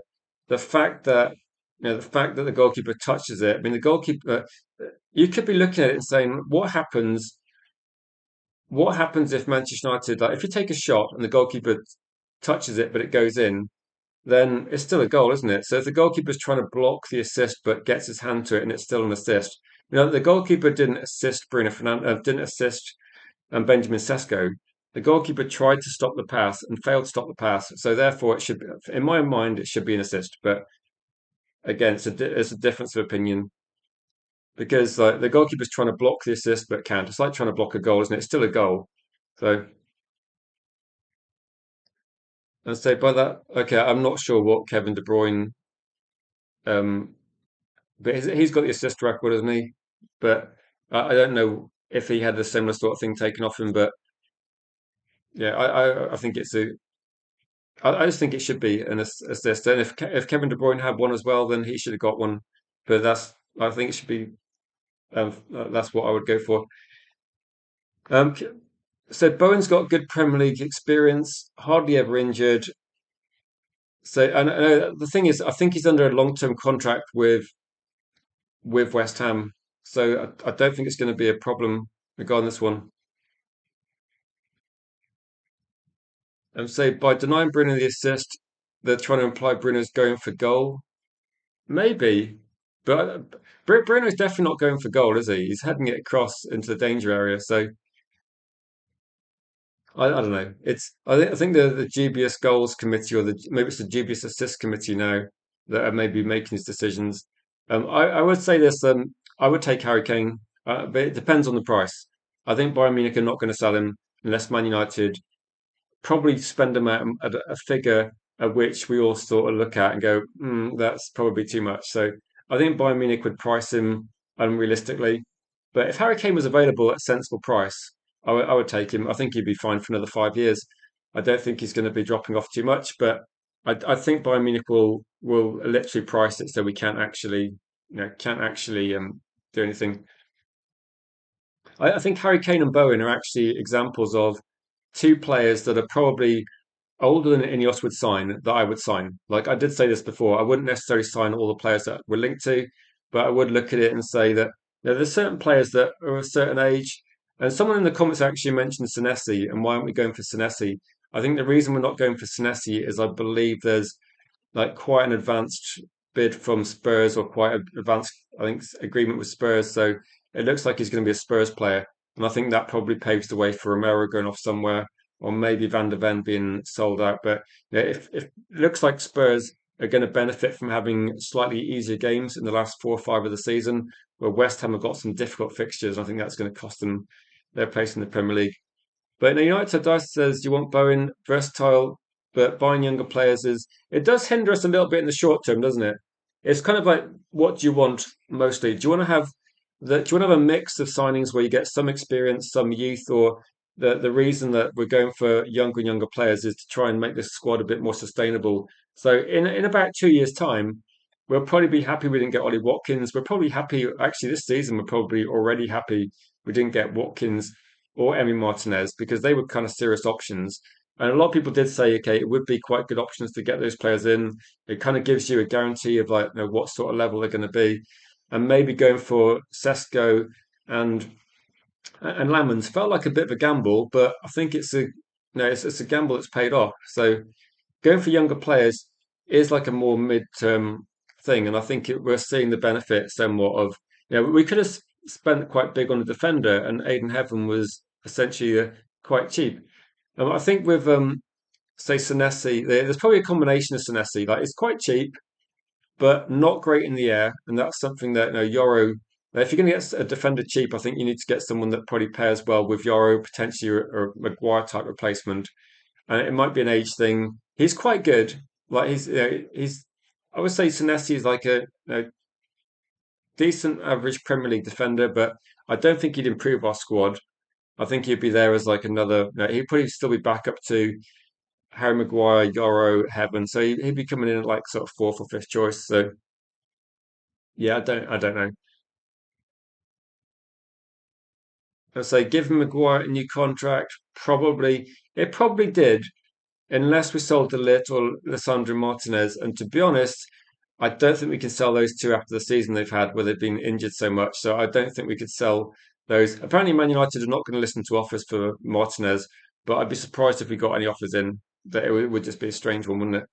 The fact that the fact that the goalkeeper touches it. I mean, the goalkeeper. You could be looking at it and saying, what happens? What happens if Manchester United, like, if you take a shot and the goalkeeper touches it, but it goes in? Then it's still a goal, isn't it? So if the goalkeeper's trying to block the assist but gets his hand to it and it's still an assist, the goalkeeper didn't assist Bruno Fernandes, didn't assist Benjamin Sesko. The goalkeeper tried to stop the pass and failed to stop the pass. So therefore, it should, in my mind, it should be an assist. But again, it's a difference of opinion because like the goalkeeper's trying to block the assist but can't. It's like trying to block a goal, isn't it? It's still a goal. So and say by that, okay, I'm not sure what Kevin De Bruyne um, but he's got the assist record, hasn't he? But I don't know if he had a similar sort of thing taken off him. But yeah, I think it's a. I just think it should be an assist. And if Kevin De Bruyne had one as well, then he should have got one. But I think it should be. That's what I would go for. Um, so Bowen's got good Premier League experience, hardly ever injured. So and the thing is, I think he's under a long-term contract with West Ham. So I don't think it's going to be a problem regarding this one. And so by denying Bruno the assist, they're trying to imply Bruno's going for goal. Maybe, but Bruno's definitely not going for goal, is he? He's heading it across into the danger area. So I don't know. I think the dubious goals committee or the maybe it's the dubious assist committee now that are maybe making these decisions. I would say this. I would take Harry Kane, but it depends on the price. I think Bayern Munich are not going to sell him unless Man United probably spend them at a figure at which we all sort of look at and go, that's probably too much. So I think Bayern Munich would price him unrealistically. But if Harry Kane was available at a sensible price, I would take him. I think he'd be fine for another 5 years. I don't think he's going to be dropping off too much, but I think Bayern Munich will literally price it so we can't actually do anything. I think Harry Kane and Bowen are actually examples of two players that are probably older than Ineos would sign that I would sign. Like I did say this before, I wouldn't necessarily sign all the players that we're linked to, but I would look at it and say that there's certain players that are a certain age. And someone in the comments actually mentioned Senesi, and why aren't we going for Senesi? I think the reason we're not going for Senesi is I believe there's like quite an advanced bid from Spurs or quite an advanced, I think, agreement with Spurs. So it looks like he's going to be a Spurs player, and I think that probably paves the way for Romero going off somewhere, or maybe Van der Ven being sold out. But yeah, if it looks like Spurs are going to benefit from having slightly easier games in the last 4 or 5 of the season, where West Ham have got some difficult fixtures, I think that's going to cost them their place in the Premier League. But no, United Dice says you want Bowen versatile, but buying younger players is it does hinder us a little bit in the short term, doesn't it? It's kind of like what do you want mostly? Do you want to have a mix of signings where you get some experience, some youth, or the reason that we're going for younger and younger players is to try and make this squad a bit more sustainable. So in about 2 years' time, we'll probably be happy we didn't get Ollie Watkins. We're probably happy actually this season. We're probably already happy we didn't get Watkins or Emi Martinez because they were kind of serious options. And a lot of people did say, okay, it would be quite good options to get those players in. It kind of gives you a guarantee of like, what sort of level they're going to be. And maybe going for Sesko and and Lamans felt like a bit of a gamble, but I think it's a gamble that's paid off. So going for younger players is like a more mid-term thing, and I think we're seeing the benefit somewhat of. We could have spent quite big on a defender, and Aiden Heaven was essentially quite cheap. I think with say Senesi, there's probably a combination of Senesi. Like it's quite cheap, but not great in the air, and that's something that Yoro. If you're going to get a defender cheap, I think you need to get someone that probably pairs well with Yoro, potentially or Maguire type replacement, and it might be an age thing. He's quite good. Like he's. I would say Senesi is like a decent average Premier League defender, but I don't think he'd improve our squad. I think he'd be there as like another. He'd probably still be back up to Harry Maguire, Yoro, Heaven. So he'd be coming in at like sort of fourth or fifth choice. So yeah, I don't know. I'd say give Maguire a new contract. Probably it probably did, unless we sold De Ligt or Lissandro Martinez. And to be honest, I don't think we can sell those two after the season they've had, where they've been injured so much. So I don't think we could sell those. Apparently, Man United are not going to listen to offers for Martinez, but I'd be surprised if we got any offers in. That it would just be a strange one, wouldn't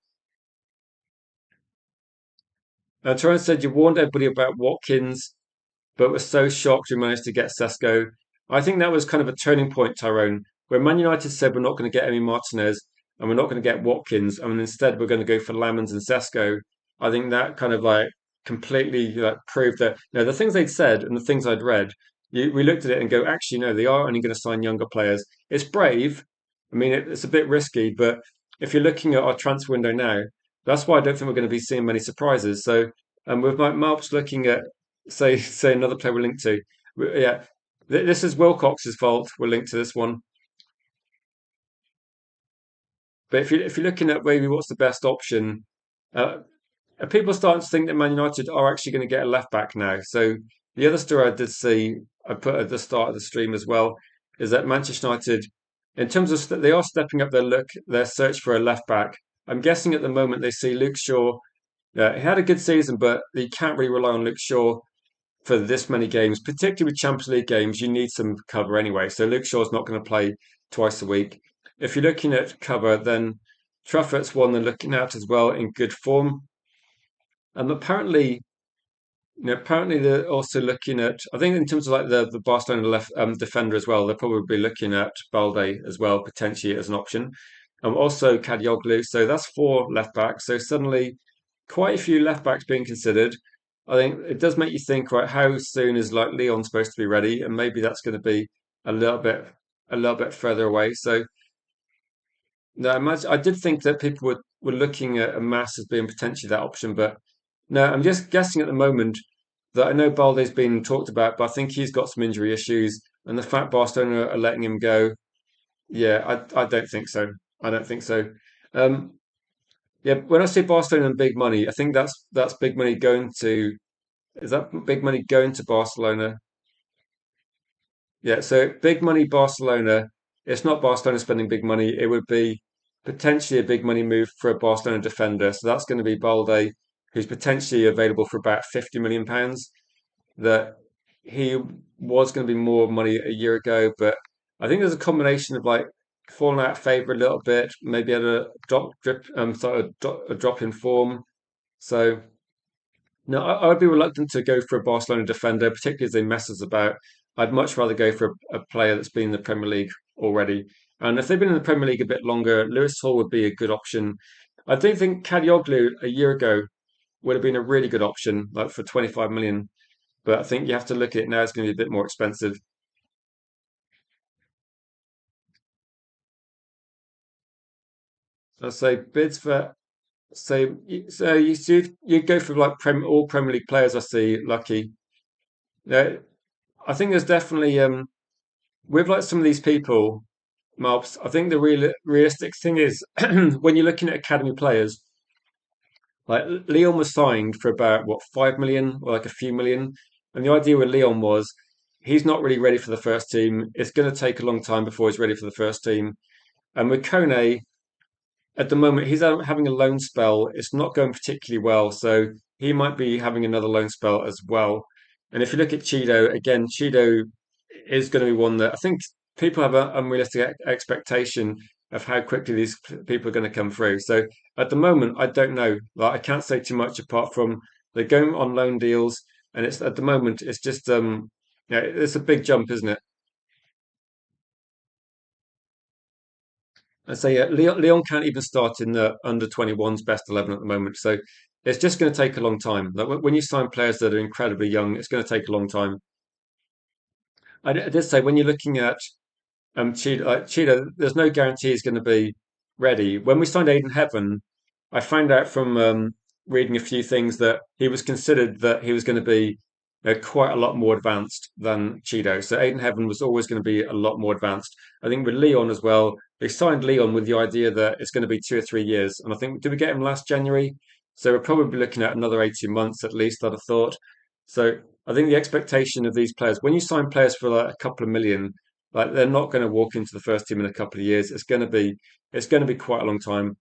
it? Tyrone said you warned everybody about Watkins, but was so shocked we managed to get Sesko. I think that was kind of a turning point, Tyrone, where Man United said we're not going to get Emi Martinez and we're not going to get Watkins, and instead we're going to go for Lamans and Sesko. I think that kind of like completely like proved that the things they'd said and the things I'd read, we looked at it and go, actually, no, they are only going to sign younger players. It's brave. I mean, it's a bit risky, but if you're looking at our transfer window now, that's why I don't think we're going to be seeing many surprises. So, with my Marps looking at say another player we're linked to. Yeah, this is Wilcox's fault. We're linked to this one. But if you're looking at maybe what's the best option, uh, people are starting to think that Man United are actually going to get a left back now. So the other story I did see, I put at the start of the stream as well, is that Manchester United, in terms of they are stepping up their search for a left back. I'm guessing at the moment they see Luke Shaw. Yeah, he had a good season, but you can't really rely on Luke Shaw for this many games, particularly with Champions League games. You need some cover anyway. So Luke Shaw's not going to play twice a week. if you're looking at cover, then Truffett's one they're looking at as well in good form. And apparently, apparently they're also looking at. I think in terms of like the Barcelona left defender as well, they're probably looking at Balde as well potentially as an option. Also Kadioglu. So that's four left backs. So suddenly, quite a few left backs being considered. I think it does make you think, right? How soon is like Leon supposed to be ready? And maybe that's going to be a little bit a little bit further away. So no, I did think that people were looking at a mass as being potentially that option, but no, I'm just guessing at the moment that I know Balde's been talked about, but I think he's got some injury issues, and the fact Barcelona are letting him go, yeah, I don't think so. I don't think so. Um, yeah, when I say Barcelona and big money, I think that's big money going to is that big money going to Barcelona? Yeah, so big money Barcelona. It's not Barcelona spending big money. It would be potentially a big money move for a Barcelona defender. So that's going to be Balde, who's potentially available for about £50 million. That he was going to be more money a year ago, but I think there's a combination of like falling out of favour a little bit, maybe had a a drop in form. So no, I would be reluctant to go for a Barcelona defender, particularly as they mess us about. I'd much rather go for a player that's been in the Premier League already. And if they've been in the Premier League a bit longer, Lewis Hall would be a good option. I do think Kadioglu a year ago would have been a really good option, like for 25 million. But I think you have to look at it now, it's going to be a bit more expensive. I'd say bids for, you go for like all Premier League players, I see, lucky. Yeah, I think there's definitely, with like some of these people, Marps, I think the realistic thing is when you're looking at academy players, like Leon was signed for about what 5 million or like a few million, and the idea with Leon was he's not really ready for the first team. It's going to take a long time before he's ready for the first team. And with Kone, at the moment he's having a loan spell. It's not going particularly well, so he might be having another loan spell as well. And if you look at Cheeto again, Cheeto is going to be one that I think people have an unrealistic expectation of how quickly these people are going to come through. So at the moment, I don't know. Like I can't say too much apart from they're going on loan deals, and it's at the moment it's just yeah, it's a big jump, isn't it? And so yeah, Leon can't even start in the under 21's best 11 at the moment. So it's just going to take a long time. Like when you sign players that are incredibly young, it's going to take a long time. I did say when you're looking at Cheetah, there's no guarantee he's going to be ready. When we signed Aiden Heaven, I found out from reading a few things that he was considered that he was going to be quite a lot more advanced than Cheeto. So Aiden Heaven was always going to be a lot more advanced. I think with Leon as well, they signed Leon with the idea that it's going to be 2 or 3 years. And I think, did we get him last January? So we're probably looking at another 18 months at least, I'd have thought. So I think the expectation of these players, when you sign players for like a couple of million, like they're not going to walk into the first team in a couple of years. It's going to be quite a long time.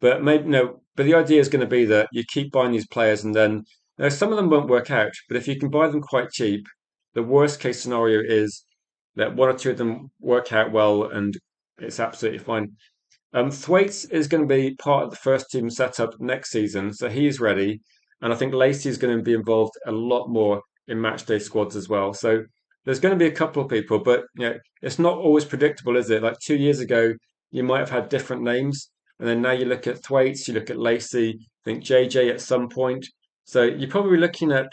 But maybe no. But the idea is going to be that you keep buying these players, and then some of them won't work out. But if you can buy them quite cheap, the worst case scenario is that one or two of them work out well, and it's absolutely fine. Thwaites is going to be part of the first team setup next season, so he's ready. And I think Lacey is going to be involved a lot more in match day squads as well. So there's going to be a couple of people, but it's not always predictable, is it? Like 2 years ago, you might have had different names, and then now you look at Thwaites, you look at Lacey, I think JJ at some point. So you're probably looking at,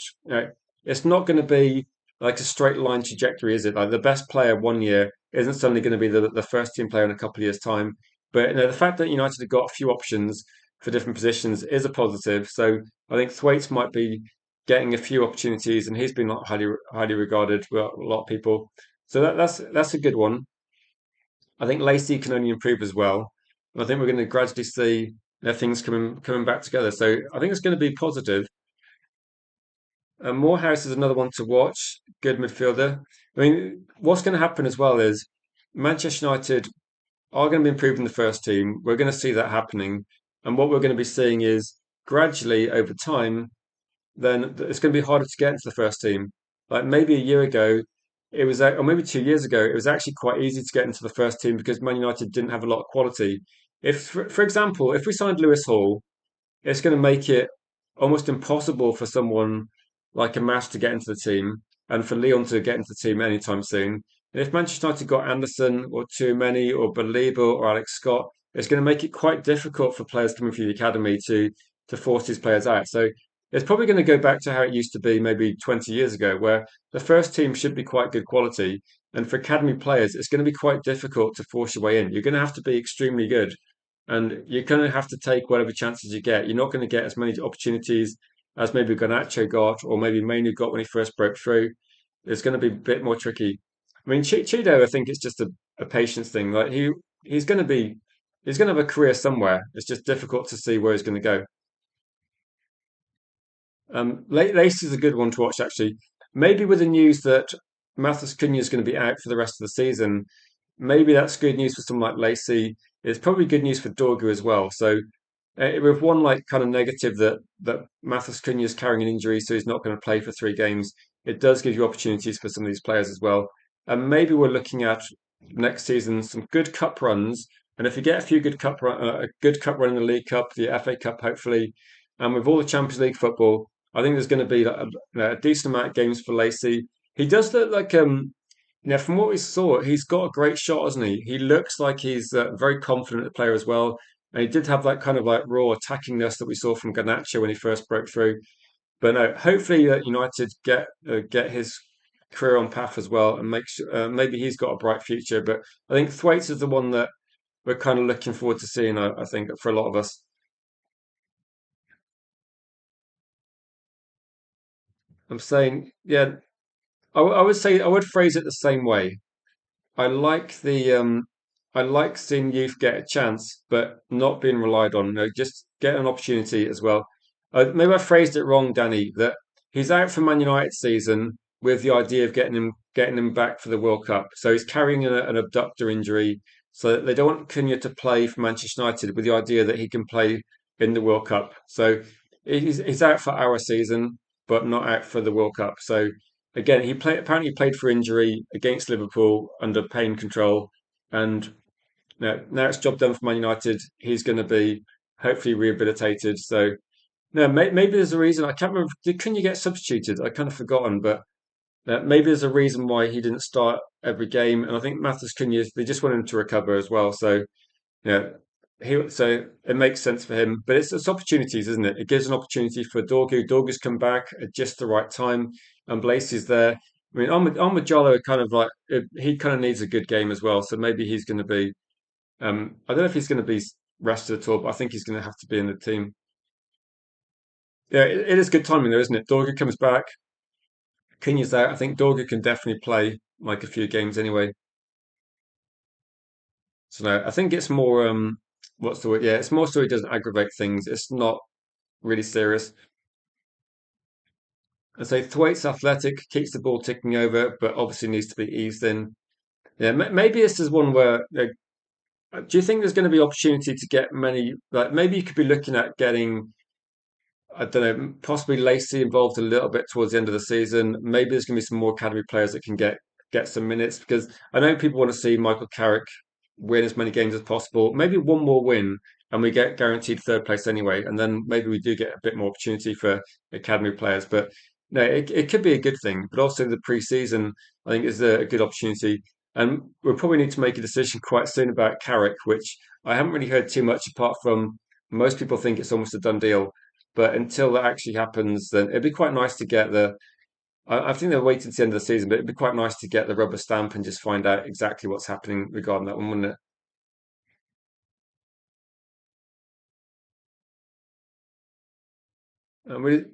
it's not going to be like a straight line trajectory, is it? Like the best player one year isn't suddenly going to be the first team player in a couple of years' time. But the fact that United have got a few options for different positions is a positive. So I think Thwaites might be getting a few opportunities, and he's been highly regarded by a lot of people. So that's a good one. I think Lacey can only improve as well. And I think we're going to gradually see things coming back together. So I think it's going to be positive. Morehouse is another one to watch. Good midfielder. I mean, what's going to happen as well is Manchester United are going to be improving the first team. We're going to see that happening. And what we're going to be seeing is gradually over time, then it's going to be harder to get into the first team. Like maybe a year ago, or maybe 2 years ago, it was actually quite easy to get into the first team because Man United didn't have a lot of quality. If, for example, if we signed Lewis Hall, it's going to make it almost impossible for someone like a Mash to get into the team and for Leon to get into the team anytime soon. And if Manchester United got Anderson or too many or Baliba or Alex Scott, it's going to make it quite difficult for players coming through the academy to force these players out. So it's probably going to go back to how it used to be maybe 20 years ago, where the first team should be quite good quality. And for academy players, it's going to be quite difficult to force your way in. You're going to have to be extremely good and you're going to have to take whatever chances you get. You're not going to get as many opportunities as maybe Garnacho got, or maybe Mainu got when he first broke through. It's going to be a bit more tricky. I mean, Cheeto, I think it's just a patience thing. Like he's going to be, he's going to have a career somewhere. It's just difficult to see where he's going to go. Lacey's a good one to watch, actually. Maybe with the news that Matheus Cunha is going to be out for the rest of the season, maybe that's good news for someone like Lacey. It's probably good news for Dorgu as well. So, with one like kind of negative that Matheus Cunha is carrying an injury, so he's not going to play for 3 games. It does give you opportunities for some of these players as well. And maybe we're looking at next season some good cup runs. And if you get a few a good cup run in the League Cup, the FA Cup, hopefully, and with all the Champions League football, I think there's going to be like a decent amount of games for Lacey. He does look like from what we saw, he's got a great shot, hasn't he? He looks like he's a very confident player as well. And he did have that kind of like raw attackingness that we saw from Garnacho when he first broke through. But no, hopefully United get his career on path as well, and maybe he's got a bright future. But I think Thwaites is the one that we're kind of looking forward to seeing. I think for a lot of us, I'm saying, yeah, I would say I would phrase it the same way. I like I like seeing youth get a chance, but not being relied on. No, just get an opportunity as well. Maybe I phrased it wrong, Danny. That he's out for Man United season with the idea of getting him back for the World Cup. So he's carrying an abductor injury. So they don't want Cunha to play for Manchester United with the idea that he can play in the World Cup. So he's out for our season, but not out for the World Cup. So again, he played for injury against Liverpool under pain control, and now it's job done for Man United. He's going to be hopefully rehabilitated. So no, maybe there's a reason. I can't remember. Can you get substituted? I kind of forgotten, but maybe there's a reason why he didn't start every game. And I think Matheus Cunha, they just want him to recover as well. So yeah, so it makes sense for him, but it's opportunities, isn't it? It gives an opportunity for Dorgu. Dorgu's come back at just the right time, and Blaise is there. I mean, Ahmad kind of like he kind of needs a good game as well, so maybe he's going to be. I don't know if he's going to be rested at all, but I think he's going to have to be in the team. Yeah, it is good timing though, isn't it? Dorgu comes back, Cunha's out. I think Dorgu can definitely play like a few games anyway. So no, I think it's more what's the word? Yeah, it's more so he doesn't aggravate things. It's not really serious. And so Thwaites athletic, keeps the ball ticking over, but obviously needs to be eased in. Yeah, maybe this is one where. Do you think there's going to be opportunity to get many? Like maybe you could be looking at getting, I don't know, possibly Lacey involved a little bit towards the end of the season. Maybe there's going to be some more academy players that can get some minutes because I know people want to see Michael Carrick win as many games as possible. Maybe one more win and we get guaranteed third place anyway, and then maybe we do get a bit more opportunity for academy players. But no, it could be a good thing. But also the pre-season, I think, is a good opportunity. And we'll probably need to make a decision quite soon about Carrick, which I haven't really heard too much apart from most people think it's almost a done deal. But until that actually happens, then it'd be quite nice to get I think they're waiting to the end of the season, but it'd be quite nice to get the rubber stamp and just find out exactly what's happening regarding that one, wouldn't it? And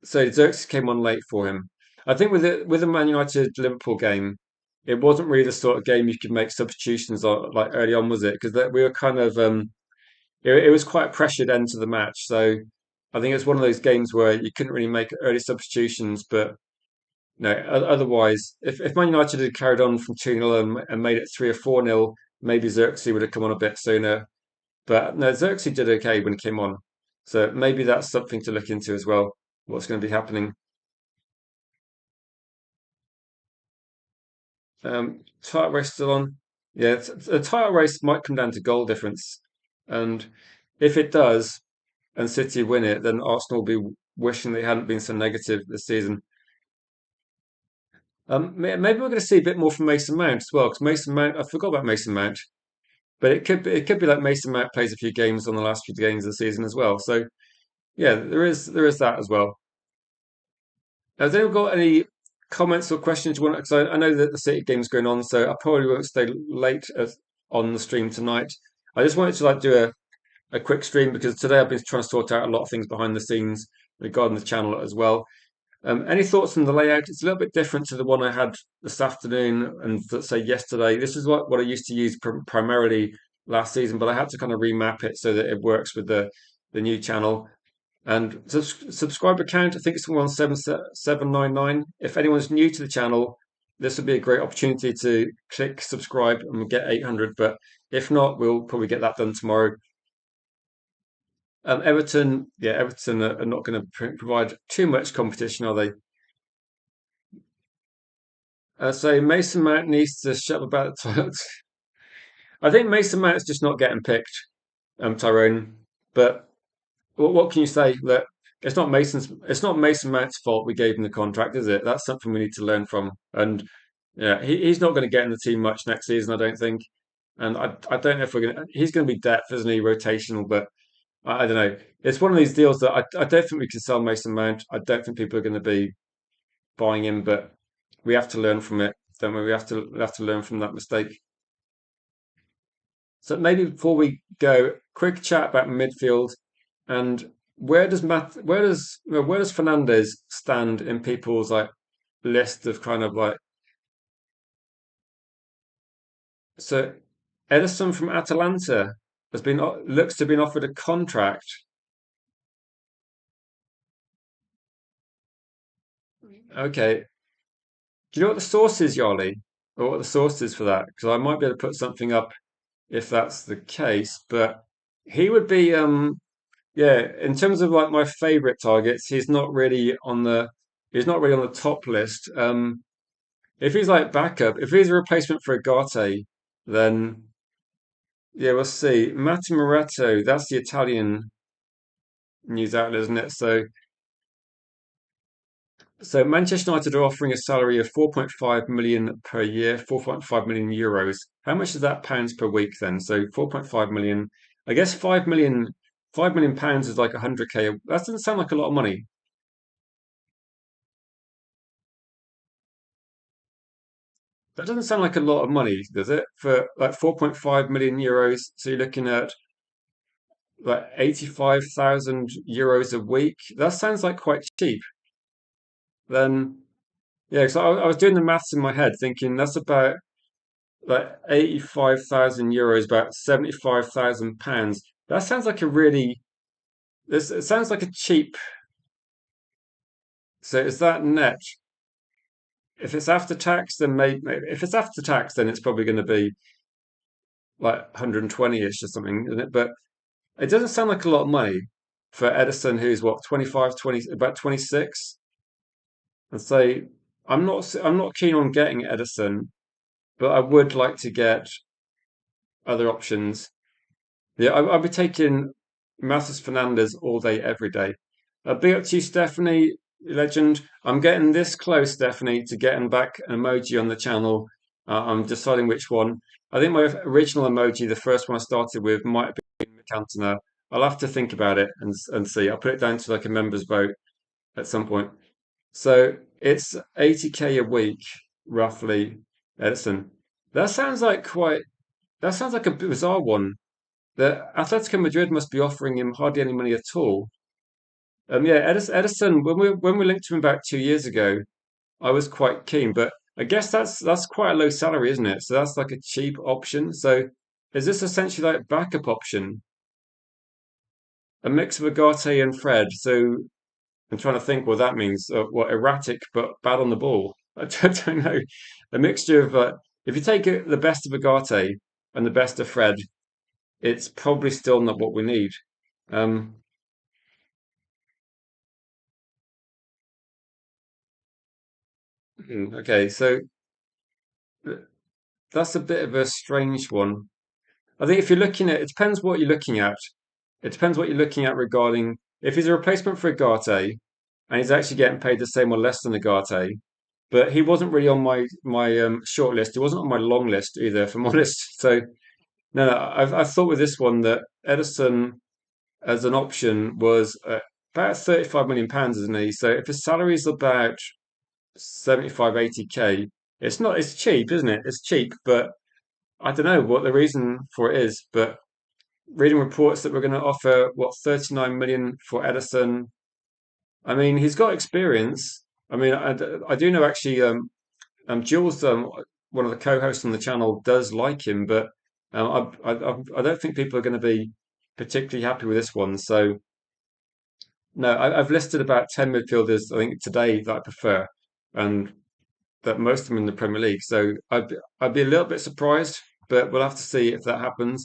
so Xerxes came on late for him. I think with the Man United Liverpool game, it wasn't really the sort of game you could make substitutions on like early on, was it? Because we were kind of it was quite a pressured end to the match. So I think it's one of those games where you couldn't really make early substitutions, but no, otherwise, if Man United had carried on from 2-0 and made it 3 or 4-0, maybe Xerxes would have come on a bit sooner. But no, Xerxes did okay when he came on. So maybe that's something to look into as well. What's going to be happening? Title race still on. Yeah, the title race might come down to goal difference, and if it does, and City win it, then Arsenal will be wishing they hadn't been so negative this season. Maybe we're going to see a bit more from Mason Mount as well, because Mason Mount, I forgot about Mason Mount, but it could be like Mason Mount plays a few games on the last few games of the season as well. So yeah, there is that as well. Has anyone got any comments or questions you want? Because I know that the City game's going on, so I probably won't stay late on the stream tonight. I just wanted to like do a quick stream because today I've been trying to sort out a lot of things behind the scenes regarding the channel as well. Any thoughts on the layout? It's a little bit different to the one I had this afternoon and let's say yesterday. This is what I used to use primarily last season, but I had to kind of remap it so that it works with the new channel. And subscriber count, I think it's 17799. If anyone's new to the channel, this would be a great opportunity to click subscribe and we'll get 800. But if not, we'll probably get that done tomorrow. Everton, yeah, Everton are not going to provide too much competition, are they? So Mason Mount needs to shut about the toilet. I think Mason Mount's just not getting picked, Tyrone. But what can you say? That it's not Mason Mount's fault we gave him the contract, is it? That's something we need to learn from. And yeah, he's not going to get in the team much next season, I don't think. And I don't know if we're going to. He's going to be depth, isn't he? Rotational, but I don't know. It's one of these deals that I don't think we can sell Mason Mount. I don't think people are going to be buying him, but we have to learn from it, don't we? We have to learn from that mistake. So maybe before we go, quick chat about midfield and where does Fernandez stand in people's like list of kind of like so Edison from Atalanta looks to have been offered a contract. Okay, do you know what the source is, Yarly, or what the source is for that? Because I might be able to put something up if that's the case. But he would be yeah, in terms of like my favorite targets, he's not really on the top list. If he's like backup, if he's a replacement for Agate, then yeah, we'll see. Matteo Moretto, that's the Italian news outlet, isn't it? So Manchester United are offering a salary of 4.5 million per year, 4.5 million euros. How much is that pounds per week then? So 4.5 million, I guess 5 million pounds is like 100K. That doesn't sound like a lot of money. That doesn't sound like a lot of money, does it? For like 4.5 million euros. So you're looking at like 85,000 euros a week. That sounds like quite cheap. Then, yeah, so I was doing the maths in my head thinking that's about like 85,000 euros, about 75,000 pounds. That sounds like it sounds like a cheap. So is that net? If it's after tax, then maybe if it's after tax, then it's probably going to be like 120-ish or something, isn't it? But it doesn't sound like a lot of money for Edison, who's what, 25, 20, about 26. And so I'm not keen on getting Edison, but I would like to get other options. Yeah, I'd be taking Mathis Fernandez all day, every day. Big up to you, Stephanie, legend. I'm getting this close, Stephanie, to getting back an emoji on the channel. I'm deciding which one. I think my original emoji, the first one I started with, might have been Cantona. I'll have to think about it and see. I'll put it down to like a members vote at some point. So it's 80K a week, roughly, Edison. That sounds like quite. That sounds like a bizarre one. The Atletico Madrid must be offering him hardly any money at all. Yeah, Edison. When we linked to him about 2 years ago, I was quite keen, but I guess that's quite a low salary, isn't it? So that's like a cheap option. So is this essentially like a backup option, a mix of Agate and Fred? So I'm trying to think what that means. What erratic but bad on the ball? I don't know. A mixture of if you take the best of Agate and the best of Fred, it's probably still not what we need. Um, okay, so That's a bit of a strange one. I think if you're looking at, it depends what you're looking at. It depends what you're looking at regarding if he's a replacement for Ugarte and he's actually getting paid the same or less than Ugarte. But he wasn't really on my short list. He wasn't on my long list either, if I'm honest. So no, no, I thought with this one that Edison as an option was about 35 million pounds, isn't he? So if his salary is about 75, 80K, it's not, it's cheap, isn't it? It's cheap, but I don't know what the reason for it is. But reading reports that we're going to offer what 39 million for Edison. I mean, he's got experience. I mean, I do know actually. Jules, one of the co-hosts on the channel, does like him, but I don't think people are going to be particularly happy with this one. So no, I've listed about 10 midfielders I think today that I prefer, and that most of them in the Premier League. So I'd be a little bit surprised, but we'll have to see if that happens.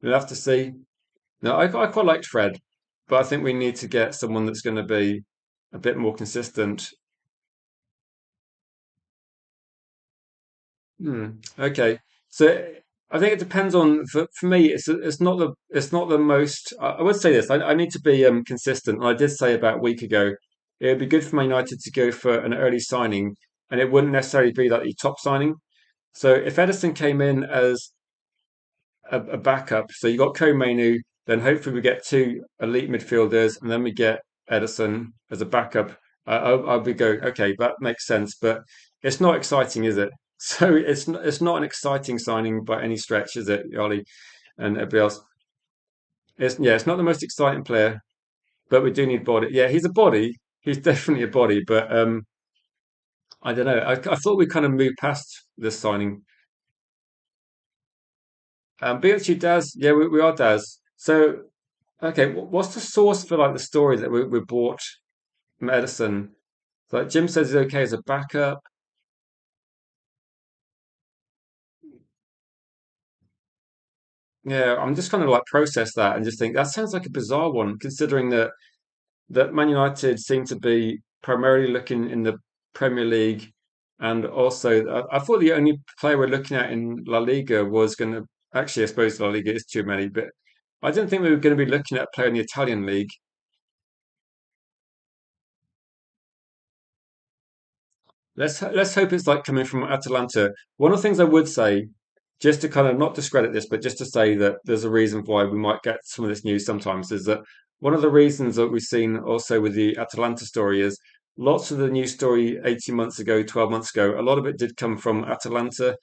We'll have to see. No, I quite liked Fred, but I think we need to get someone that's going to be a bit more consistent. Hmm. Okay. So I think it depends on for me. It's not the most. I would say this. I need to be consistent. And I did say about a week ago it would be good for Man United to go for an early signing, and it wouldn't necessarily be like the top signing. So if Edison came in as a backup. So you got Co-Mainu, then hopefully we get two elite midfielders, and then we get Edison as a backup. I'll be go okay, that makes sense, but it's not exciting, is it? So it's not an exciting signing by any stretch, is it, Ollie and everybody else? It's not the most exciting player, but we do need body. Yeah, he's a body. He's definitely a body, but I don't know. I thought we kind of moved past this signing. BHU Daz, yeah, we are Daz. So okay, what's the source for like the story that we bought Edison? Like Jim says he's okay as a backup. Yeah, I'm just kind of like process that and just think that sounds like a bizarre one, considering that Man United seem to be primarily looking in the Premier League, and also I thought the only player we're looking at in La Liga was going to actually I suppose La Liga is too many, but I didn't think we were going to be looking at a player in the Italian league. Let's hope it's like coming from Atalanta. One of the things I would say, just to kind of not discredit this, but just to say that there's a reason why we might get some of this news sometimes, is that one of the reasons that we've seen also with the Atalanta story is lots of the news story 18 months ago, 12 months ago, a lot of it did come from Atalanta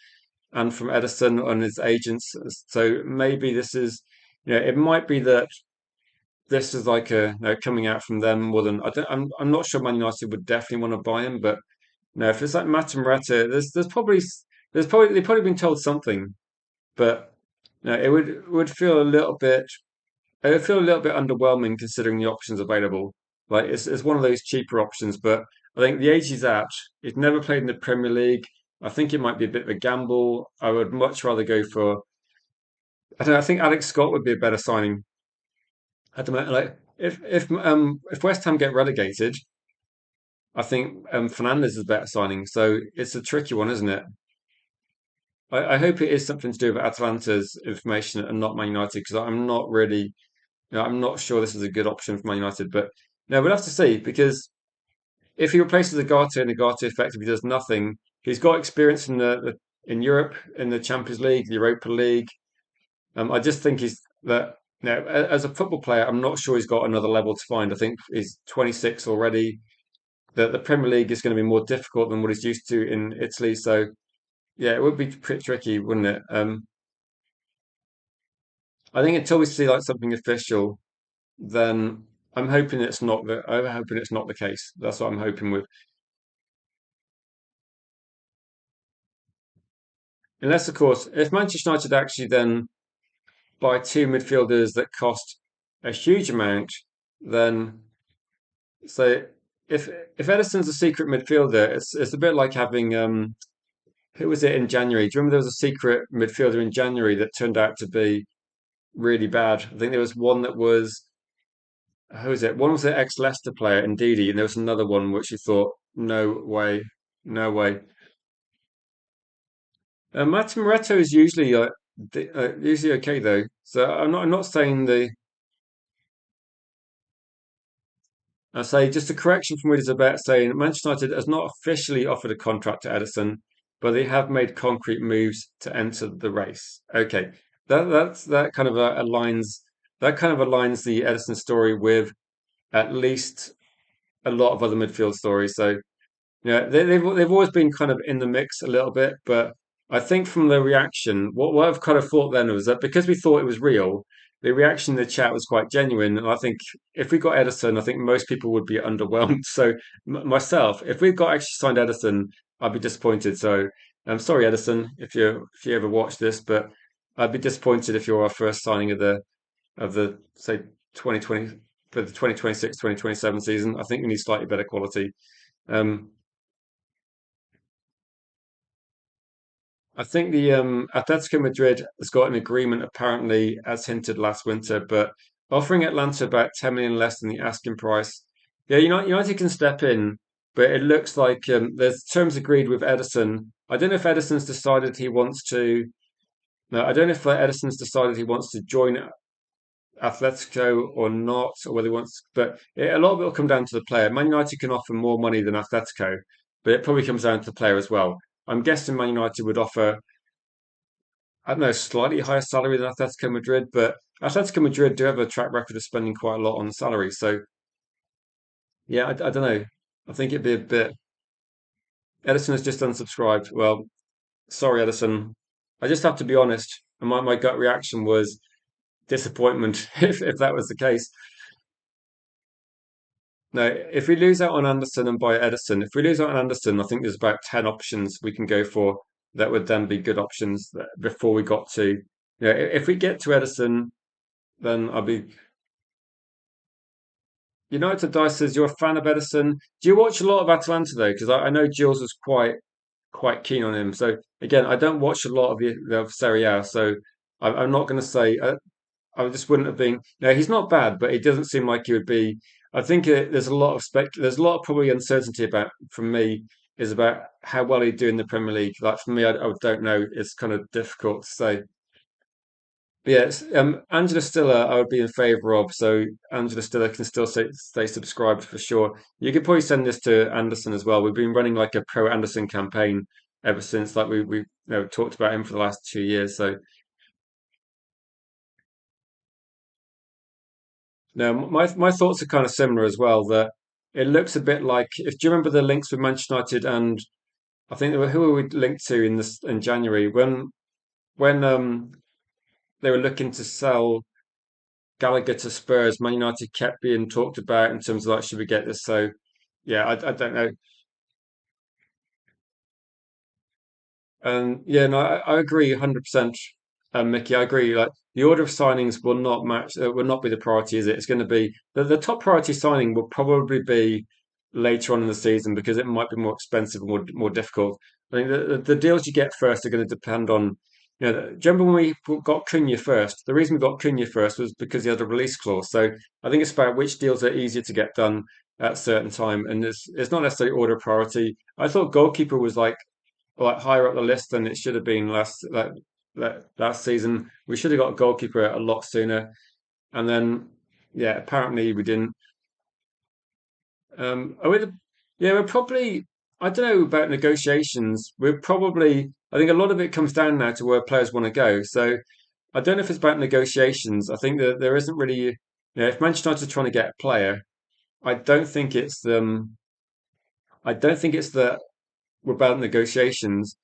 and from Edison and his agents. So maybe this is, it might be that this is like coming out from them more than I'm not sure Man United would definitely want to buy him, but no, if it's like Mata Morata, there's probably they've probably been told something, but no, it would feel a little bit it would feel a little bit underwhelming considering the options available. Like it's one of those cheaper options, but I think the age he's at, he's never played in the Premier League. I think it might be a bit of a gamble. I would much rather go for I don't know, I think Alex Scott would be a better signing. I don't know, like if West Ham get relegated, I think Fernandez is a better signing. So it's a tricky one, isn't it? I hope it is something to do with Atalanta's information and not Man United because I'm not really, I'm not sure this is a good option for Man United. But no, we'll have to see because if he replaces Agate and Agate effectively does nothing, he's got experience in Europe, in the Champions League, the Europa League. I just think he's that. As a football player, I'm not sure he's got another level to find. I think he's 26 already. The Premier League is going to be more difficult than what he's used to in Italy. So yeah, it would be pretty tricky, wouldn't it? I think until we see like something official, then I'm hoping it's not the case. That's what I'm hoping with. Unless, of course, if Manchester United actually then buy two midfielders that cost a huge amount, then so if Edison's a secret midfielder, it's a bit like having who was it in January? Do you remember there was a secret midfielder in January that turned out to be really bad? I think there was one that was who was it? One was the ex-Leicester player, Ndidi, and there was another one which you thought, no way, no way. Martin Moretto is usually usually okay though. So I'm not saying the I say just a correction from readers about saying Manchester United has not officially offered a contract to Edison, but they have made concrete moves to enter the race. Okay, that kind of aligns the Edison story with at least a lot of other midfield stories. So yeah, they've always been kind of in the mix a little bit, but I think from the reaction, what I've kind of thought then was that because we thought it was real, the reaction in the chat was quite genuine, and I think if we got Edison, I think most people would be underwhelmed. So myself, if we got actually signed Edison, I'd be disappointed. So I'm sorry, Edison, if you ever watch this, but I'd be disappointed if you're our first signing of the say 2020 for the 2026-2027 season. I think we need slightly better quality. Um, I think the Atletico Madrid has got an agreement apparently, as hinted last winter, but offering Atlanta about 10 million less than the asking price. Yeah, United can step in, but it looks like there's terms agreed with Edison. I don't know if Edison's decided he wants to. No, I don't know if Edison's decided he wants to join Atletico or not, or whether he wants. But a lot of it will come down to the player. Man United can offer more money than Atletico, but it probably comes down to the player as well. I'm guessing Man United would offer I don't know, slightly higher salary than Atletico Madrid, but Atletico Madrid do have a track record of spending quite a lot on salary. So yeah, I don't know. I think it'd be a bit. Edison has just unsubscribed. Well, sorry, Edison. I just have to be honest. And my gut reaction was disappointment if that was the case. No, if we lose out on Anderson and buy Edison, if we lose out on Anderson, I think there's about 10 options we can go for that would then be good options before we got to. If we get to Edison, then I'll be United Dice says you're a fan of Edison. Do you watch a lot of Atalanta though? Because I know Jules was quite keen on him. So again, I don't watch a lot of Serie A, so I'm not going to say I just wouldn't have been. No, he's not bad, but it doesn't seem like he would be. I think there's a lot of probably uncertainty about from me is about how well he'd do in the Premier League. Like for me, I don't know. It's kind of difficult to say. Yes, Angela Stiller, I would be in favour of. So Angela Stiller can still stay subscribed for sure. You could probably send this to Anderson as well. We've been running like a pro Anderson campaign ever since, like we talked about him for the last 2 years. So no, my thoughts are kind of similar as well. That it looks a bit like if do you remember the links with Manchester United and I think who were we linked to in January when they were looking to sell. Gallagher to Spurs, Man United kept being talked about in terms of like, should we get this? So, yeah, I don't know. And yeah, no, I agree 100%, Mickey. I agree. Like the order of signings will not match, will not be the priority, is it? It's going to be the top priority signing will probably be later on in the season because it might be more expensive and more difficult. I think the deals you get first are going to depend on, do you remember when we got Cunha first? The reason we got Cunha first was because he had a release clause. So I think it's about which deals are easier to get done at a certain time, and it's not necessarily order of priority. I thought goalkeeper was like higher up the list than it should have been last season. We should have got a goalkeeper a lot sooner, and then yeah, apparently we didn't. Are we yeah, we're probably. I don't know about negotiations. We're probably. I think a lot of it comes down now to where players want to go. So I don't know if it's about negotiations. I think that there isn't really. If Manchester United are trying to get a player, I don't think it's them. I don't think it's the about negotiations.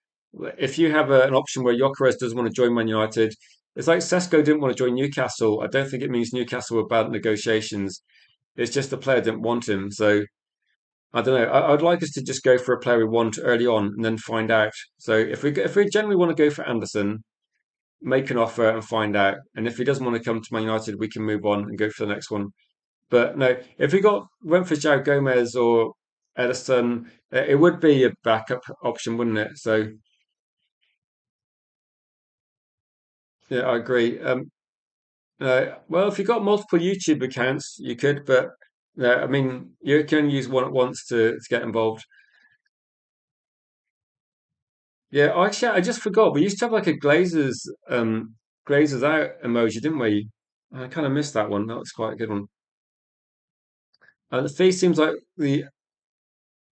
If you have an option where Gyökeres doesn't want to join Man United, it's like Sesko didn't want to join Newcastle. I don't think it means Newcastle were bad negotiations. It's just the player didn't want him. So I don't know. I'd like us to just go for a player we want early on and then find out. So if we generally want to go for Anderson, make an offer and find out. And if he doesn't want to come to Man United, we can move on and go for the next one. But no, if we went for João Gomez or Edison, it would be a backup option, wouldn't it? So yeah, I agree. Well, if you've got multiple YouTube accounts, you could, but I mean, you can use one at once to get involved. Yeah, actually, I just forgot. We used to have like a Glazers out emoji, didn't we? I kind of missed that one. That was quite a good one. The fee seems like we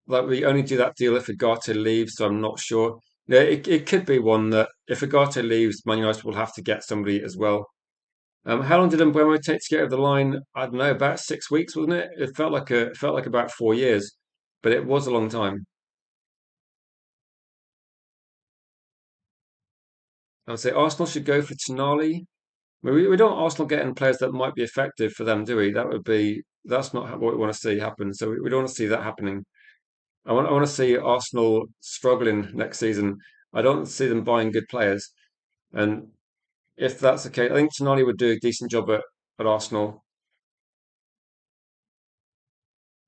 only do that deal if Agate leaves, so I'm not sure. Yeah, it could be one that if Agate leaves, Man United will have to get somebody as well. How long did Mbeumo take to get over the line? I don't know, about 6 weeks, wasn't it? It felt like about 4 years, but it was a long time. I would say Arsenal should go for Tonali. We don't want Arsenal getting players that might be effective for them, do we? That's not what we want to see happen. So we don't want to see that happening. I want to see Arsenal struggling next season. I don't see them buying good players. And if that's the case, I think Tonali would do a decent job at Arsenal.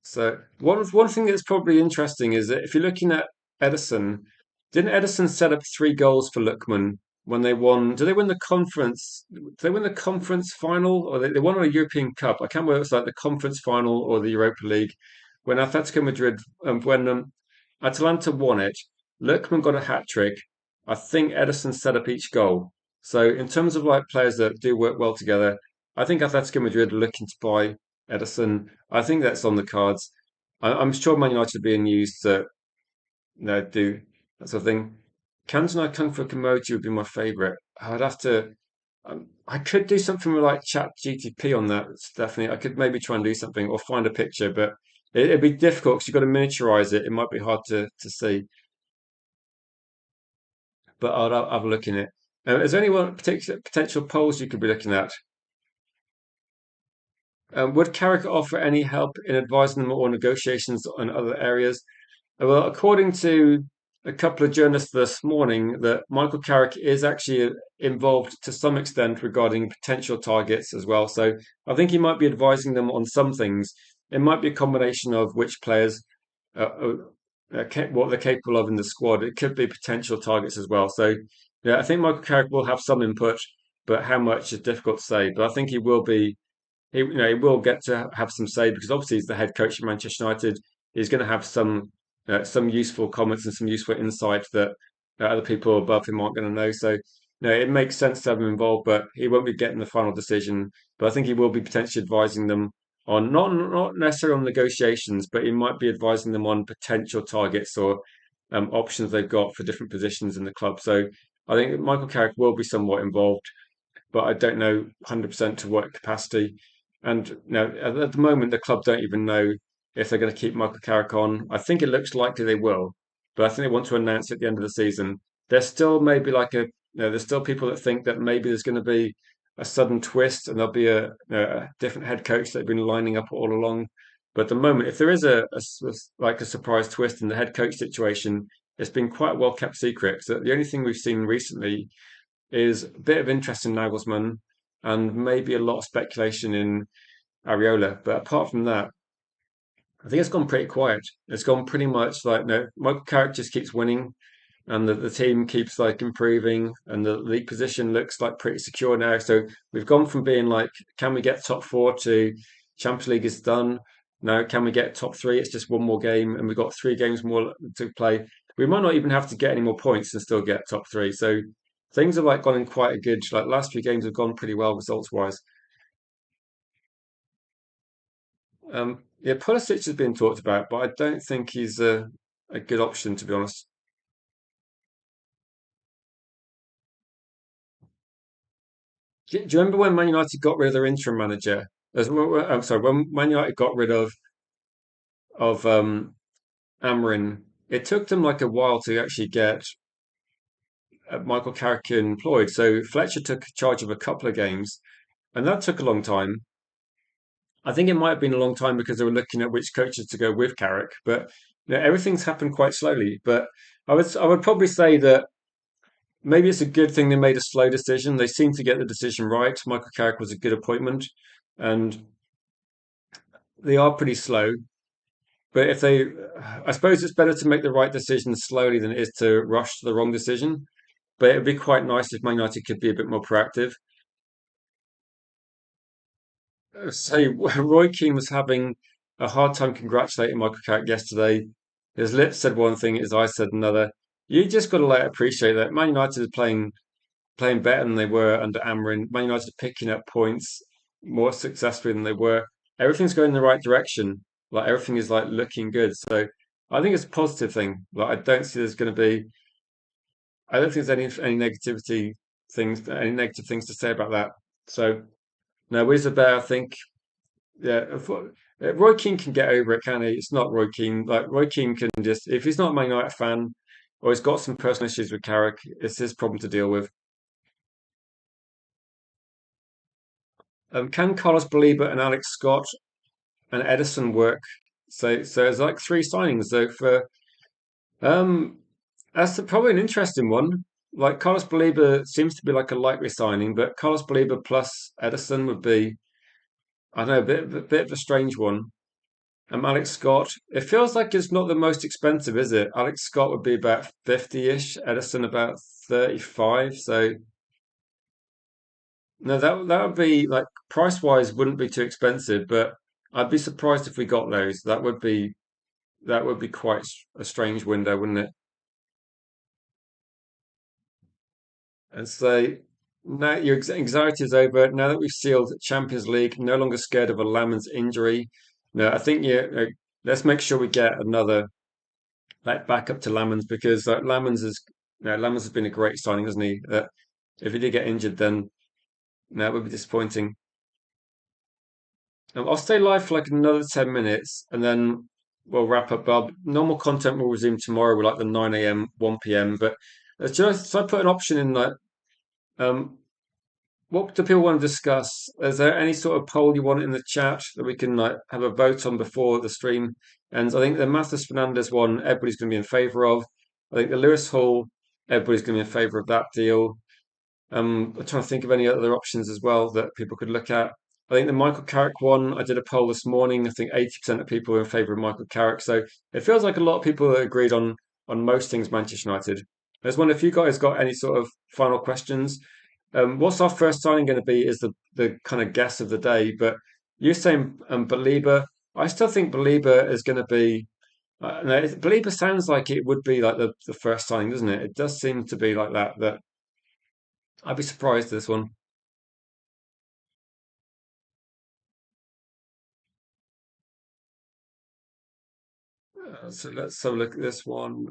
So one thing that's probably interesting is that if you're looking at Edison, didn't Edison set up 3 goals for Lookman when they won? Did they win the conference? Did they win the conference final, or they won a European Cup? I can't remember if it was like the conference final or the Europa League. When Atletico Madrid, when Atalanta won it, Lookman got a hat trick. I think Edison set up each goal. So in terms of like players that do work well together, I think Atletico Madrid are looking to buy Edison. I think that's on the cards. I'm sure Man United are being used to do that sort of thing. Cantona Kung Fu Kimoji would be my favourite. I'd have to. I could do something with like Chat GTP on that. It's definitely, I could maybe try and do something or find a picture, but it'd be difficult because you've got to miniaturize it. It might be hard to see, but I'll have a look in it. Is there any one particular potential polls you could be looking at? Would Carrick offer any help in advising them or negotiations on other areas? Well, according to a couple of journalists this morning, that Michael Carrick is actually involved to some extent regarding potential targets as well. So I think he might be advising them on some things. It might be a combination of which players, what they're capable of in the squad. It could be potential targets as well. So yeah, I think Michael Carrick will have some input, but how much is difficult to say. But I think he will get to have some say because obviously he's the head coach of Manchester United. He's going to have some useful comments and some useful insight that other people above him aren't going to know. So, it makes sense to have him involved, but he won't be getting the final decision. But I think he will be potentially advising them on not necessarily on negotiations, but he might be advising them on potential targets or options they've got for different positions in the club. So I think Michael Carrick will be somewhat involved, but I don't know 100% to what capacity. And at the moment, the club don't even know if they're going to keep Michael Carrick on. I think it looks likely they will, but I think they want to announce at the end of the season. There's still maybe there's still people that think that maybe there's going to be a sudden twist and there'll be a different head coach that have been lining up all along. But at the moment, if there is like a surprise twist in the head coach situation, it's been quite well kept secret. So the only thing we've seen recently is a bit of interest in Nagelsmann and maybe a lot of speculation in Areola. But apart from that, I think it's gone pretty quiet. It's gone pretty much like no, Michael Carrick just keeps winning, and the team keeps like improving, and the league position looks like pretty secure now. So we've gone from being like, can we get top four to Champions League is done. Now, can we get top three? It's just one more game, and we've got 3 games more to play. We might not even have to get any more points and still get top three. So things have like gone in quite a good. Like last few games have gone pretty well results wise. Yeah, Pulisic has been talked about, but I don't think he's a good option to be honest. Do you remember when Man United got rid of their interim manager? I'm sorry, when Man United got rid of Amarin, it took them like a while to actually get Michael Carrick employed. So Fletcher took charge of a couple of games, and that took a long time. I think it might have been a long time because they were looking at which coaches to go with Carrick, but everything's happened quite slowly. But I would probably say that maybe it's a good thing they made a slow decision. They seemed to get the decision right. Michael Carrick was a good appointment, and they are pretty slow. But I suppose it's better to make the right decision slowly than it is to rush to the wrong decision. But it'd be quite nice if Man United could be a bit more proactive. So Roy Keane was having a hard time congratulating Michael Carrick yesterday. His lips said one thing, his eyes said another. You just got to like appreciate that Man United is playing better than they were under Amarin. Man United are picking up points more successfully than they were. Everything's going in the right direction. Like everything is like looking good. So I think it's a positive thing. Like I don't see there's going to be. I don't think there's any negative things to say about that. So no, Isabel, I think yeah, Roy Keane can get over it, can he? It's not Roy Keane. Like Roy Keane can just if he's not a Man United fan or he's got some personal issues with Carrick, it's his problem to deal with. Can Carlos Baliba and Alex Scott and Edison work? So it's like three signings. So for um, probably an interesting one. Like Carlos Baliba seems to be like a likely signing, but Carlos Baliba plus Edison would be I don't know a bit of a strange one. Alex Scott, it feels like it's not the most expensive, is it? Alex Scott would be about 50-ish, Edison about 35. So no, that would be like price wise wouldn't be too expensive, but I'd be surprised if we got those. That would be quite a strange window, wouldn't it? And so now your anxiety is over. Now that we've sealed Champions League, no longer scared of a Lammens injury. No, I think let's make sure we get another like back up to Lammens because Lammens has been a great signing, hasn't he? If he did get injured, then that would be disappointing. I'll stay live for like another 10 minutes, and then we'll wrap up. Normal content will resume tomorrow with like the 9 a.m., 1 p.m. But just so I put an option in that. Um, what do people want to discuss? Is there any sort of poll you want in the chat that we can like have a vote on before the stream? And I think the Mathis Fernandez one, everybody's going to be in favour of. I think the Lewis Hall, everybody's going to be in favour of that deal. I'm trying to think of any other options as well that people could look at. I think the Michael Carrick one, I did a poll this morning. I think 80% of people are in favour of Michael Carrick. So it feels like a lot of people agreed on most things Manchester United. I just wonder if you guys got any sort of final questions. What's our first signing going to be is the kind of guess of the day. But you're saying Belieber. I still think Belieber is going to be. No, Belieber sounds like it would be like the first signing, doesn't it? It does seem to be like that. That I'd be surprised this one. So let's have a look at this one.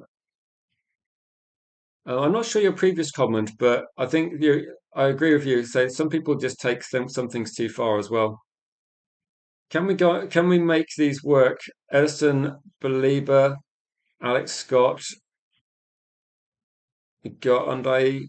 I'm not sure your previous comment, but I agree with you. So some people just take some things too far as well. Can we go? Can we make these work? Edison, Belieber, Alex Scott, got Unday.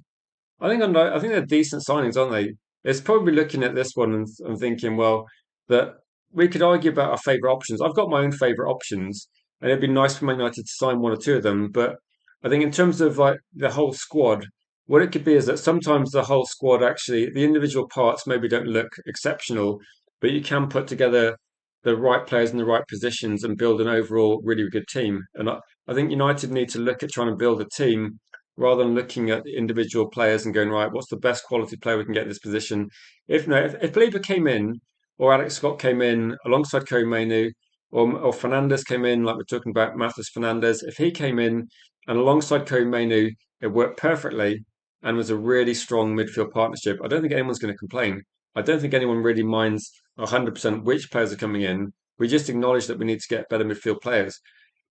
I think they're decent signings, aren't they? It's probably looking at this one and thinking, well, that we could argue about our favourite options. I've got my own favourite options, and it'd be nice for Man United to sign one or two of them. But I think in terms of like the whole squad, what it could be is that sometimes the whole squad actually, the individual parts maybe don't look exceptional, but you can put together the right players in the right positions and build an overall really good team. And I think United need to look at trying to build a team rather than looking at individual players and going, right, what's the best quality player we can get in this position? If no, if Belieber came in or Alex Scott came in alongside Kobe Mainu or Fernandez came in, like we're talking about Matheus Fernandes, if he came in and alongside Kobe Mainu, it worked perfectly and was a really strong midfield partnership, I don't think anyone's going to complain. I don't think anyone really minds 100% which players are coming in. We just acknowledge that we need to get better midfield players.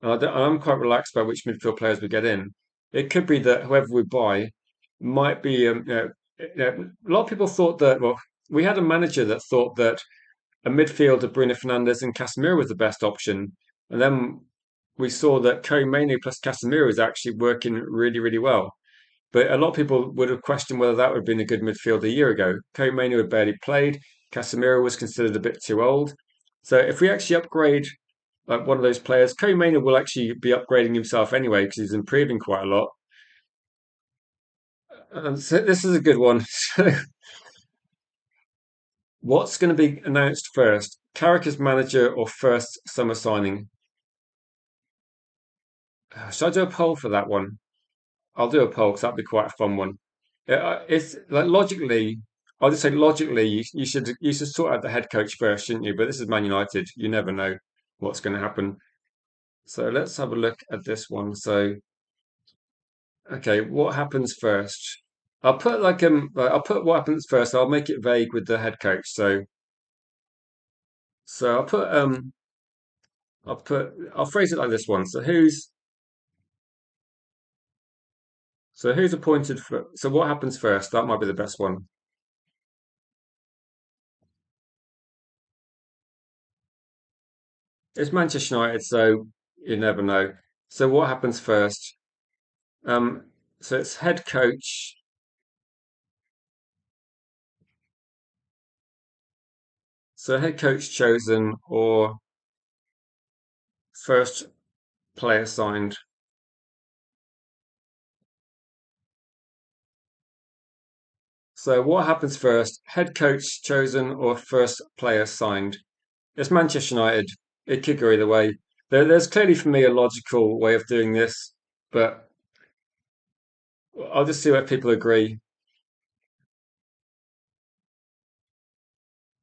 I'm quite relaxed about which midfield players we get in. It could be that whoever we buy might be. A lot of people thought that. Well, we had a manager that thought that a midfield of Bruno Fernandes and Casemiro was the best option, and then we saw that Kobe Mainoo plus Casemiro is actually working really, really well. But a lot of people would have questioned whether that would have been a good midfield a year ago. Kobe Mainoo had barely played. Casemiro was considered a bit too old. So if we actually upgrade like one of those players, Kobe Mainoo will actually be upgrading himself anyway because he's improving quite a lot. So this is a good one. What's going to be announced first? Carrick as manager or first summer signing? Should I do a poll for that one? I'll do a poll because that'd be quite a fun one. It's like logically, I'll just say logically, you should sort out the head coach first, shouldn't you? But this is Man United. You never know what's going to happen. So let's have a look at this one. So Okay, what happens first? I'll put what happens first. I'll make it vague with the head coach. So I'll phrase it like this one. So who's appointed for? So what happens first? That might be the best one. It's Manchester United, so you never know. So what happens first? Um, so it's head coach. So head coach chosen or first player signed. So what happens first? Head coach chosen or first player signed? It's Manchester United. It could go either way. There's clearly for me a logical way of doing this, but I'll just see what people agree.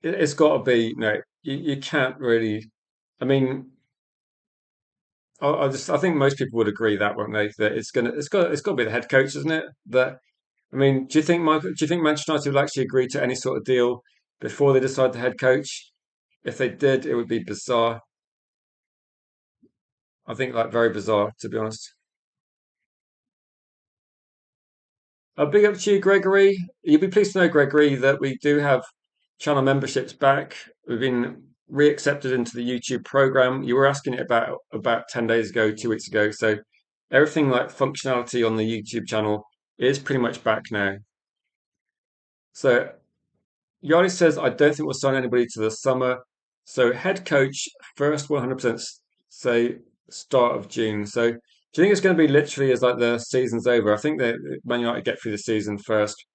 It's got to be no. You can't really. I mean, I think most people would agree that, won't they? That it's got to be the head coach, isn't it? That I mean, do you think Manchester United will actually agree to any sort of deal before they decide the head coach? If they did, it would be bizarre. I think like very bizarre, to be honest. A big up to you, Gregory. You'll be pleased to know, Gregory, that we do have channel memberships back. We've been reaccepted into the YouTube program. You were asking it about 10 days ago, 2 weeks ago. So everything like functionality on the YouTube channel is pretty much back now. So Yanni says, I don't think we'll sign anybody to the summer. So head coach, first 100% say start of June. So do you think it's going to be literally as like the season's over? I think that Man United get through the season first.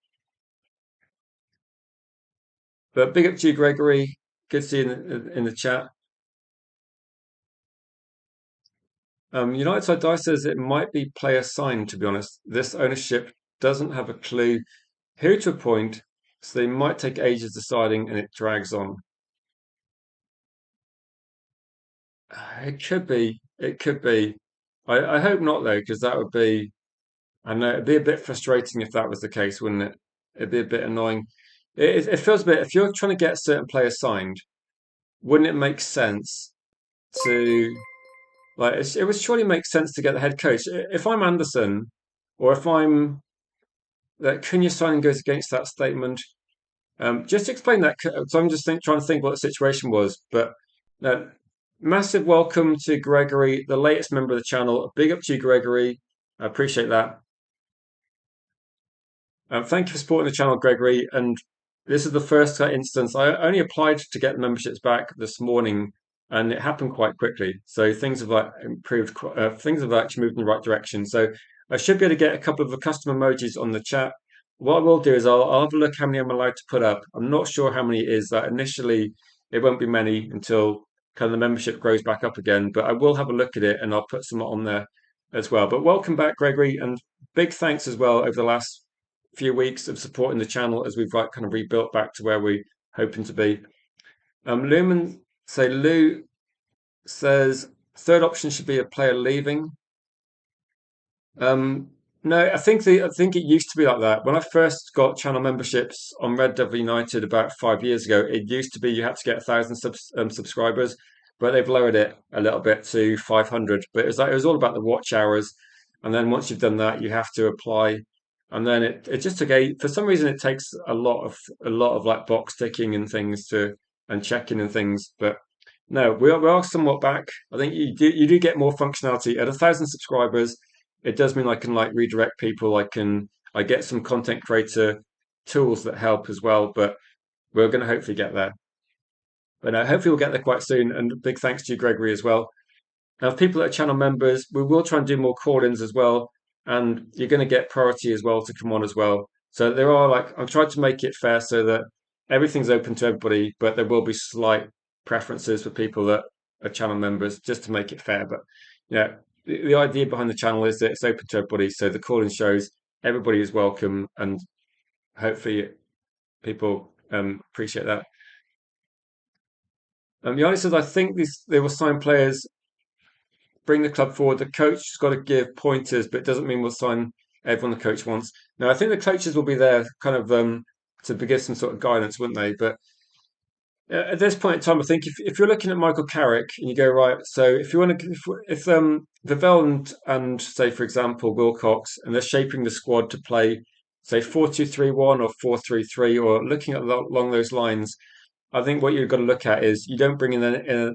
But big up to you, Gregory. Good to see you in the chat. United Side Dice says it might be player signed, to be honest. This ownership doesn't have a clue who to appoint, so they might take ages deciding and it drags on. It could be. It could be. I hope not, though, because that would be, I know it'd be a bit frustrating if that was the case, wouldn't it? It'd be a bit annoying. It feels a bit, if you're trying to get certain players signed, wouldn't it make sense to like it would surely make sense to get the head coach. If I'm Anderson, or if I'm that Cunha signing goes against that statement, just explain that. So I'm just trying to think what the situation was. But uh, massive welcome to Gregory, the latest member of the channel. Big up to you, Gregory. I appreciate that. Thank you for supporting the channel, Gregory. And this is the first instance. I only applied to get the memberships back this morning, and it happened quite quickly. So things have like improved. Things have actually moved in the right direction. So I should be able to get a couple of the custom emojis on the chat. What I will do is I'll have a look how many I'm allowed to put up. I'm not sure how many it is. That initially it won't be many until kind of the membership grows back up again. But I will have a look at it and I'll put some on there as well. But welcome back, Gregory, and big thanks as well over the last few weeks of supporting the channel as we've like kind of rebuilt back to where we're hoping to be. Lou says third option should be a player leaving. Um, no, I think it used to be like that. When I first got channel memberships on Red Devil United about 5 years ago, it used to be you had to get 1,000 subscribers, but they've lowered it a little bit to 500. But it was all about the watch hours, and then once you've done that, you have to apply, and then it just took for some reason it takes a lot of like box ticking and things to and checking and things, but. No, we are somewhat back. I think you do get more functionality at 1,000 subscribers. It does mean I can like redirect people. I get some content creator tools that help as well. But we're going to hopefully get there. But no, hopefully we'll get there quite soon. And big thanks to you, Gregory, as well. Now, if people that are channel members, we will try and do more call-ins as well, and you're going to get priority as well to come on as well. So there are like I've tried to make it fair so that everything's open to everybody, but there will be slight preferences for people that are channel members just to make it fair. But yeah, the idea behind the channel is that it's open to everybody, so the call-in shows everybody is welcome, and hopefully people appreciate that. Yanni says, I think they will sign players bring the club forward. The coach has got to give pointers, but it doesn't mean we'll sign everyone the coach wants. Now, I think the coaches will be there kind of to give some sort of guidance, wouldn't they? But at this point in time, I think if you're looking at Michael Carrick and you go right, so if you want to, if Vivell and say for example Wilcox, and they're shaping the squad to play say 4-2-3-1 or 4-3-3 or looking at along those lines, I think what you've got to look at is you don't bring then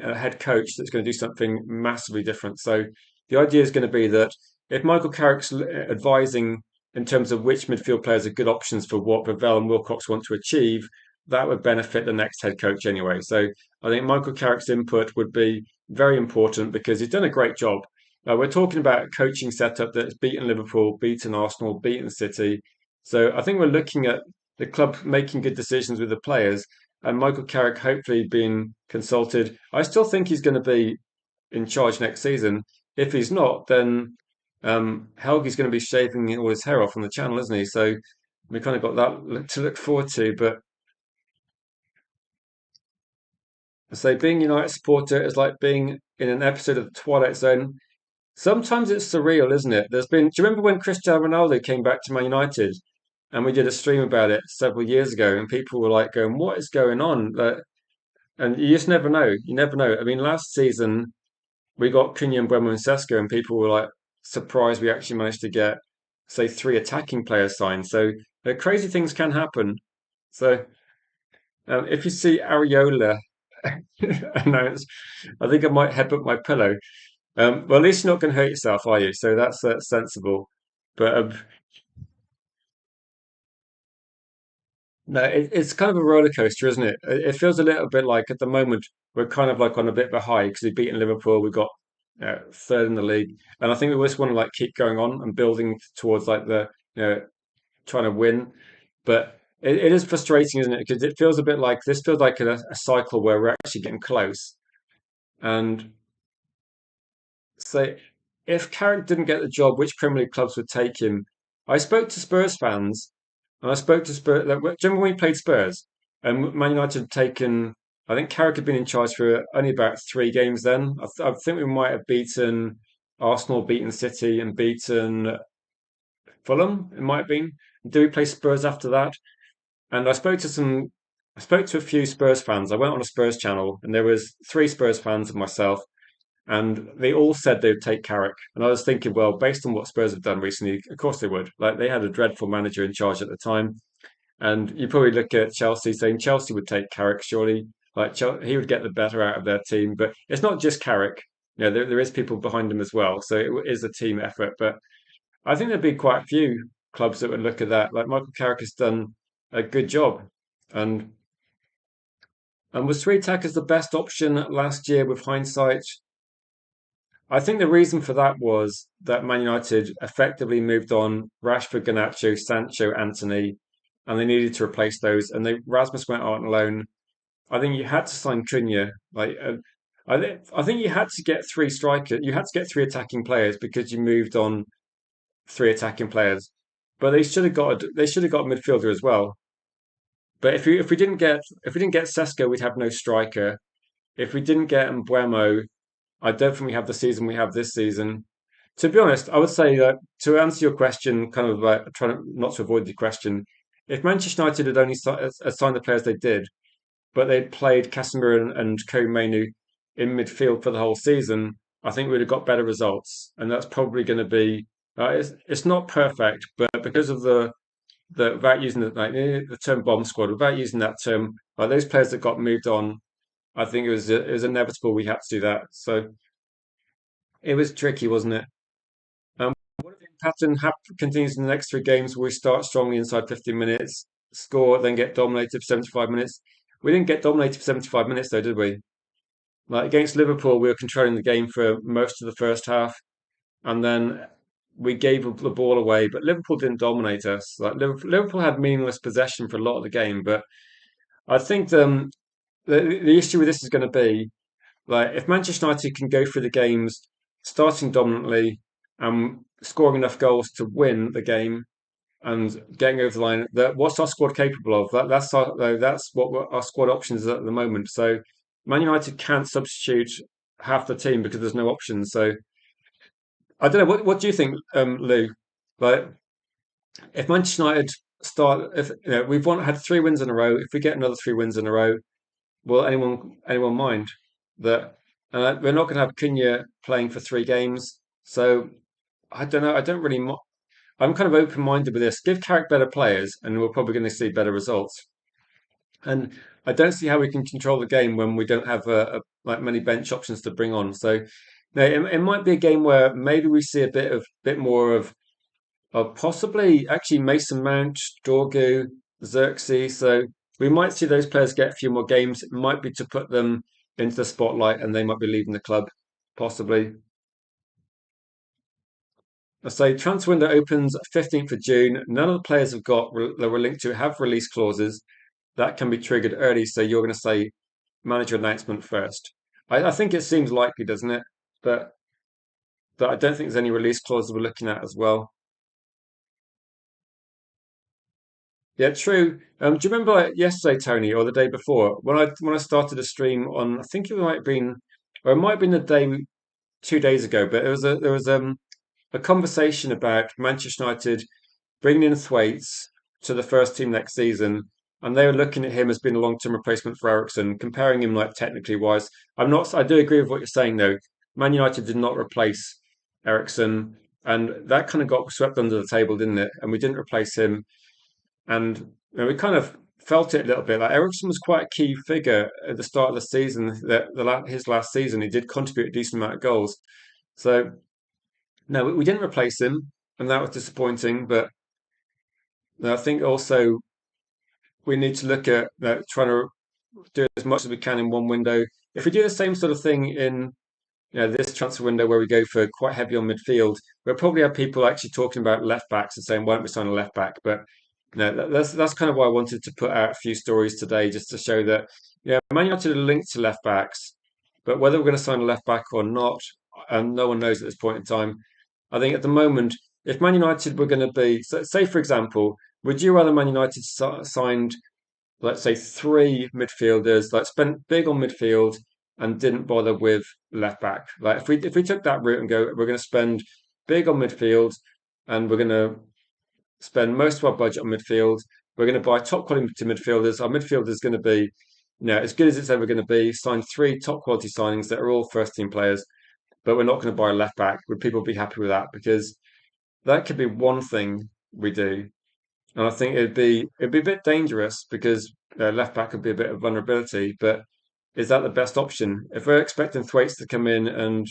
a head coach that's going to do something massively different. So the idea is going to be that if Michael Carrick's advising in terms of which midfield players are good options for what Vivell and Wilcox want to achieve, that would benefit the next head coach anyway. So I think Michael Carrick's input would be very important because he's done a great job. We're talking about a coaching setup that's beaten Liverpool, beaten Arsenal, beaten City. So I think we're looking at the club making good decisions with the players and Michael Carrick hopefully being consulted. I still think he's going to be in charge next season. If he's not, then Helgi's going to be shaving all his hair off on the channel, isn't he? So we kind of got that to look forward to. But I say being a United supporter is like being in an episode of the Twilight Zone. Sometimes it's surreal, isn't it? Do you remember when Cristiano Ronaldo came back to Man United and we did a stream about it several years ago and people were like going, what is going on? And you just never know. You never know. I mean, last season we got Cunha and Buemo and Sesko and people were like surprised we actually managed to get, say, three attacking players signed. So crazy things can happen. So if you see Areola announced, I think I might headbutt my pillow. Well, at least you're not going to hurt yourself, are you? So that's sensible. But no, it's kind of a roller coaster, isn't it? It feels a little bit like at the moment we're kind of like on a bit of a high because we've beaten Liverpool, we've got third in the league, and I think we just want to like keep going on and building towards like the trying to win. But it is frustrating, isn't it? Because it feels a bit like this feels like a cycle where we're actually getting close. And so if Carrick didn't get the job, which Premier League clubs would take him? I spoke to Spurs fans, and I spoke to Spurs. Like, do you remember when we played Spurs? And Man United had taken. I think Carrick had been in charge for only about 3 games then. I think we might have beaten Arsenal, beaten City, and beaten Fulham. It might have been. Did we play Spurs after that? And I spoke to a few Spurs fans. I went on a Spurs channel, and there was 3 Spurs fans and myself, and they all said they would take Carrick. And I was thinking, well, based on what Spurs have done recently, of course they would. Like they had a dreadful manager in charge at the time, and you probably look at Chelsea saying Chelsea would take Carrick surely. Like he would get the better out of their team, but it's not just Carrick. There is people behind him as well, so it is a team effort. But I think there'd be quite a few clubs that would look at that. Like Michael Carrick has done a good job, and was three attackers the best option last year with hindsight? I think the reason for that was that Man United effectively moved on Rashford, Garnacho, Sancho, Anthony, and they needed to replace those. And Rasmus went out on loan. I think you had to sign Cunha. I think you had to get 3 strikers. You had to get 3 attacking players because you moved on 3 attacking players. But they should have got a midfielder as well. But if we didn't get Sesko, we'd have no striker. If we didn't get Mbuemo, I don't think we have the season we have this season. To be honest, I would say that to answer your question, kind of like trying not to avoid the question, if Manchester United had only signed the players they did, but they'd played Casemiro and Kobe Mainoo in midfield for the whole season, I think we'd have got better results. And that's probably going to be it's not perfect, but because of the without using the term bomb squad, without using that term, like those players that got moved on, I think it was inevitable we had to do that. So it was tricky, wasn't it? What if the pattern continues in the next 3 games where we start strongly inside 15 minutes, score, then get dominated for 75 minutes? We didn't get dominated for 75 minutes though, did we? Like against Liverpool, we were controlling the game for most of the first half, and then we gave the ball away, but Liverpool didn't dominate us. Like Liverpool had meaningless possession for a lot of the game, but I think the issue with this is going to be like if Manchester United can go through the games starting dominantly and scoring enough goals to win the game and getting over the line, what's our squad capable of? That's what our squad options are at the moment. So Man United can't substitute half the team because there's no options. So I don't know. What do you think, Lou? Like if Manchester United start, if we've had 3 wins in a row, if we get another 3 wins in a row, will anyone mind that? We're not going to have Cunha playing for 3 games, so I don't know. I don't really. I'm kind of open-minded with this. Give Carrick better players, and we're probably going to see better results. And I don't see how we can control the game when we don't have like many bench options to bring on. So, no, it might be a game where maybe we see a bit more of possibly actually Mason Mount, Dorgu, Xerxes. So we might see those players get a few more games. It might be to put them into the spotlight, and they might be leaving the club, possibly. I say transfer window opens 15th of June. None of the players have got that were linked to have release clauses that can be triggered early. So you're going to say manager announcement first. I think it seems likely, doesn't it? But I don't think there's any release clauses we're looking at as well. Yeah, true. Do you remember like yesterday, Tony, or the day before, when I started a stream on? I think it might have been, or it might have been the day 2 days ago. But there was a conversation about Manchester United bringing in Thwaites to the first team next season, and they were looking at him as being a long-term replacement for Ericsson, comparing him like technically wise. I'm not. I do agree with what you're saying though. Man United did not replace Ericsson, and that kind of got swept under the table, didn't it? And we didn't replace him, and we kind of felt it a little bit. Like Ericsson was quite a key figure at the start of the season. His last season, he did contribute a decent amount of goals. So no, we didn't replace him, and that was disappointing. But I think also we need to look at trying to do as much as we can in one window. If we do the same sort of thing in this transfer window where we go for quite heavy on midfield, we'll probably have people actually talking about left backs and saying, "Why don't we sign a left back?" But that's kind of why I wanted to put out a few stories today, just to show that Man United are linked to left backs, but whether we're going to sign a left back or not, no one knows at this point in time. I think at the moment, if Man United were going to be, so say for example, would you rather Man United signed, let's say, 3 midfielders, like spent big on midfield and didn't bother with left back? Like if we took that route and go, we're going to spend big on midfield and we're going to spend most of our budget on midfield. We're going to buy top quality midfielders. Our midfield is going to be, as good as it's ever going to be. Sign 3 top quality signings that are all first team players, but we're not going to buy a left back. Would people be happy with that? Because that could be one thing we do, and I think it'd be a bit dangerous because left back could be a bit of vulnerability. But is that the best option? If we're expecting Thwaites to come in and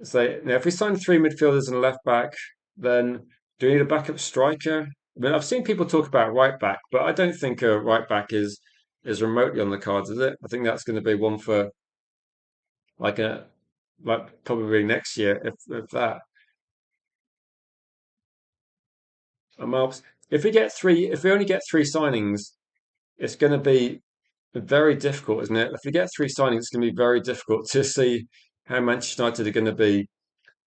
say, if we sign 3 midfielders and a left back, then do we need a backup striker? I mean, I've seen people talk about right back, but I don't think a right back is remotely on the cards, is it? I think that's going to be one for like a like probably next year, if that. If we only get 3 signings, it's going to be very difficult, isn't it? If we get 3 signings, it's going to be very difficult to see how Manchester United are going to be.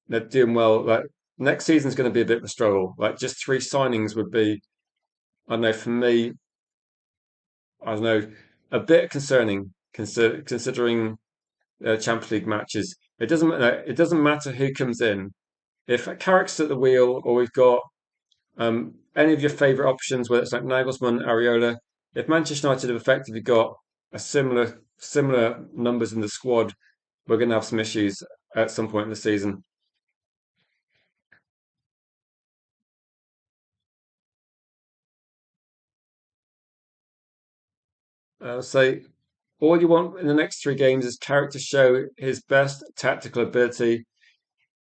They're doing well. Like next season's going to be a bit of a struggle. Like just 3 signings would be, I don't know, for me, I don't know, a bit concerning considering Champions League matches. It doesn't matter who comes in. If Carrick's at the wheel, or we've got any of your favourite options, whether it's like Nagelsmann, Areola, if Manchester United have effectively got a similar numbers in the squad, we're going to have some issues at some point in the season. So all you want in the next 3 games is Carrick to show his best tactical ability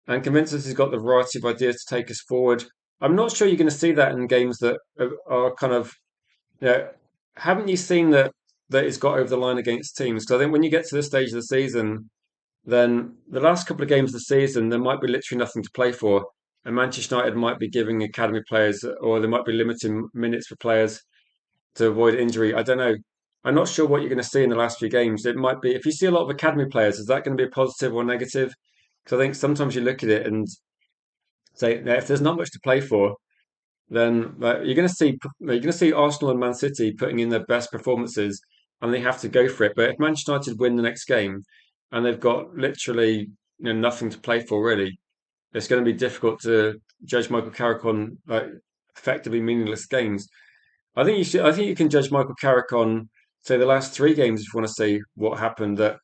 and convince us he's got the variety of ideas to take us forward. I'm not sure you're going to see that in games that are kind of, you know, haven't you seen that he's got over the line against teams? Because I think when you get to this stage of the season, then the last couple of games of the season, there might be literally nothing to play for. And Manchester United might be giving academy players, or they might be limiting minutes for players to avoid injury. I don't know. I'm not sure what you're going to see in the last few games. It might be, if you see a lot of academy players, is that going to be a positive or negative? Because I think sometimes you look at it and say, if there's not much to play for, then you're going to see Arsenal and Man City putting in their best performances, and they have to go for it. But if Manchester United win the next game, and they've got literally nothing to play for really, it's going to be difficult judge Michael Carrick on like effectively meaningless games. I think you should. I think you can judge Michael Carrick on say the last three games if you want to see what happened. That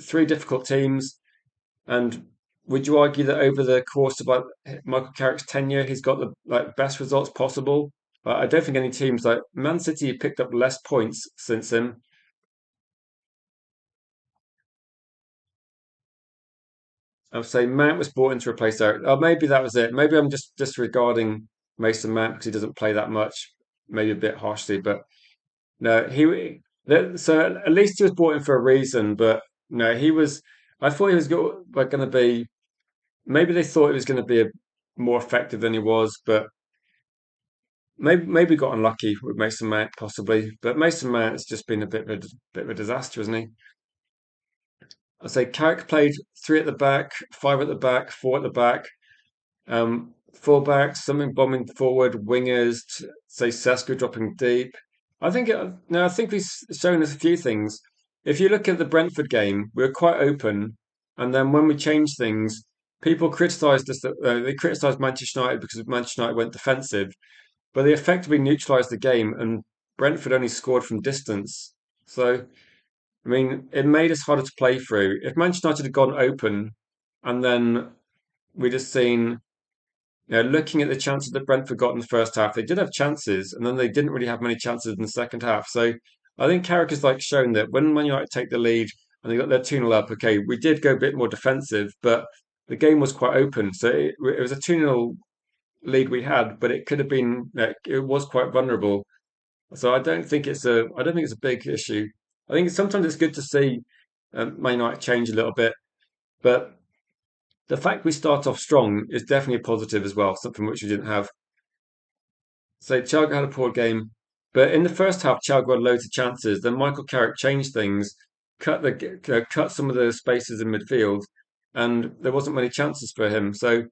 three difficult teams, and would you argue that over the course of like Michael Carrick's tenure, he's got the like best results possible? I don't think any teams like Man City have picked up less points since him. I would say Mount was brought in to replace Eric. Oh, maybe that was it. Maybe I'm just disregarding Mason Mount because he doesn't play that much. Maybe a bit harshly, but no, so at least he was brought in for a reason. But no, he was. I thought he was like going to be. Maybe they thought he was going to be more effective than he was, but maybe got unlucky with Mason Mount possibly. But Mason Mount has just been a bit of a disaster, isn't he? I'd say Carrick played three at the back, five at the back, four at the back. Fullbacks, something bombing forward, wingers, say Sesko dropping deep. I think we've shown us a few things. If you look at the Brentford game, we were quite open, and then when we changed things, people criticised us. They criticised Manchester United because Manchester United went defensive, but they effectively neutralised the game, and Brentford only scored from distance. So, I mean, it made us harder to play through. If Manchester United had gone open, and then we'd have seen looking at the chances that Brentford got in the first half, they did have chances, and then they didn't really have many chances in the second half. So I think Carrick has like shown that when Man United take the lead and they got their 2-0 up, okay, we did go a bit more defensive, but the game was quite open. So it was a 2-0 lead we had, but it could have been it was quite vulnerable. So I don't think it's a big issue. I think sometimes it's good to see Man United change a little bit, but the fact we start off strong is definitely a positive as well, something which we didn't have. So Thiago had a poor game, but in the first half, Thiago had loads of chances. Then Michael Carrick changed things, cut some of the spaces in midfield, and there wasn't many chances for him. So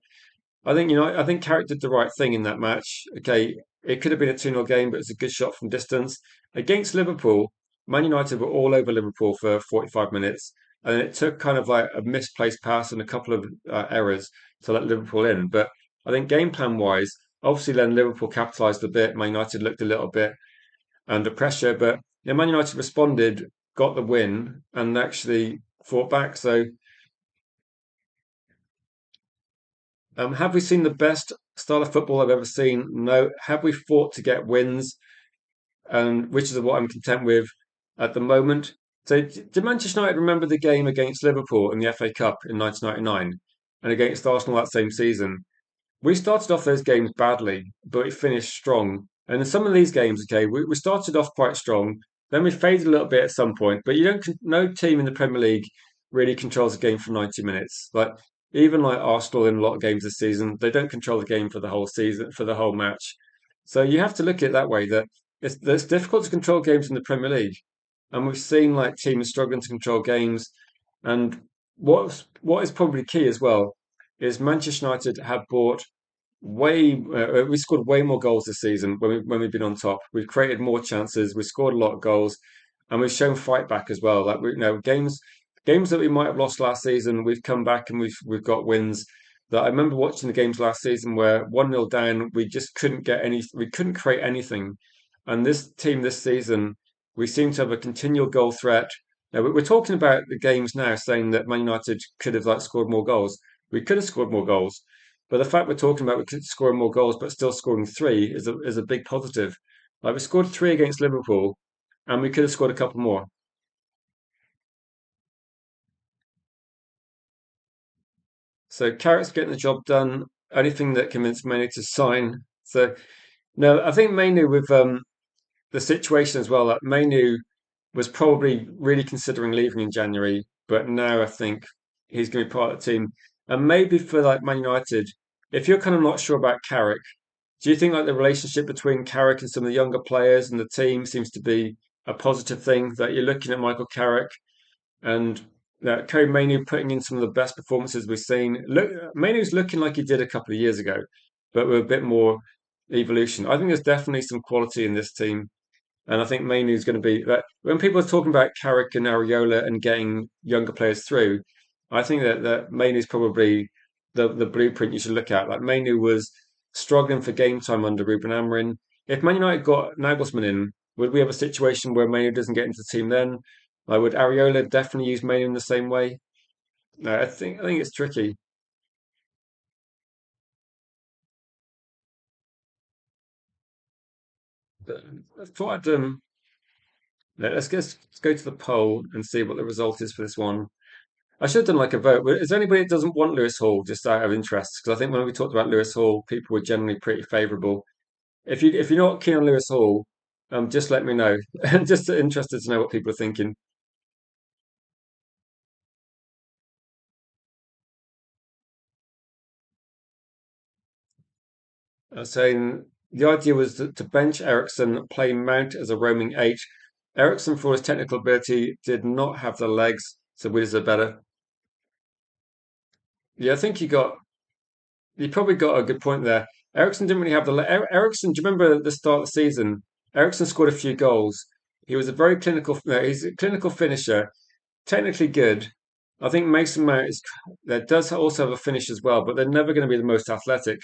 I think Carrick did the right thing in that match. Okay, it could have been a 2-0 game, but it's a good shot from distance. Against Liverpool, Man United were all over Liverpool for 45 minutes, and it took kind of like a misplaced pass and a couple of errors to let Liverpool in. But I think game plan wise, obviously then Liverpool capitalised a bit. Man United looked a little bit under pressure, but Man United responded, got the win, and actually fought back. So have we seen the best style of football I've ever seen? No. Have we fought to get wins? And which is what I'm content with at the moment. So, did Manchester United remember the game against Liverpool in the FA Cup in 1999 and against Arsenal that same season? We started off those games badly, but we finished strong. And in some of these games, okay, we started off quite strong, then we faded a little bit at some point. But you don't, no team in the Premier League really controls a game for 90 minutes. Like even like Arsenal in a lot of games this season, they don't control the game for the whole season, for the whole match. So you have to look at it that way. That it's difficult to control games in the Premier League, and we've seen like teams struggling to control games. And what is probably key as well is Manchester United have bought we scored way more goals this season when we've been on top. We've created more chances. We scored a lot of goals, and we've shown fight back as well. Like games that we might have lost last season, we've come back and we've got wins. That I remember watching the games last season where 1-0 down, we just couldn't get any, we couldn't create anything. And this team this season, we seem to have a continual goal threat. Now we're talking about the games now, saying that Man United could have like scored more goals. We could have scored more goals, but the fact we're talking about we could score more goals, but still scoring three is a big positive. Like we scored three against Liverpool, and we could have scored a couple more. So Carrick's getting the job done. Anything that convinced Manu to sign. So no, I think mainly with the situation as well. That Manu was probably really considering leaving in January, but now I think he's going to be part of the team. And maybe for like Man United, if you're kind of not sure about Carrick, do you think like the relationship between Carrick and some of the younger players and the team seems to be a positive thing? That you're looking at Michael Carrick and Kerry Mainoo putting in some of the best performances we've seen. Look, Mainoo's looking like he did a couple of years ago, but with a bit more evolution. I think there's definitely some quality in this team. And I think Mainoo's going to be like, when people are talking about Carrick and Ariola and getting younger players through, I think that Mainoo's probably the blueprint you should look at. Like Mainu was struggling for game time under Ruben Amorim. If Man United got Nagelsmann in, would we have a situation where Mainu doesn't get into the team then? Like, would Areola definitely use Mainu in the same way? No, I think it's tricky. But I thought let's go to the poll and see what the result is for this one. I should have done like a vote. Is there anybody that doesn't want Lewis Hall just out of interest? Because I think when we talked about Lewis Hall, people were generally pretty favourable. If you're not keen on Lewis Hall, just let me know. Just interested to know what people are thinking. Saying the idea was to bench Ericsson, play Mount as a roaming eight. Ericsson, for his technical ability, did not have the legs, so we deserve better. Yeah, I think you probably got a good point there. Ericsson didn't really have the Ericsson. Do you remember at the start of the season? Ericsson scored a few goals. He was a very clinical. No, he's a clinical finisher, technically good. I think Mason Mount is that does also have a finish as well, but they're never going to be the most athletic.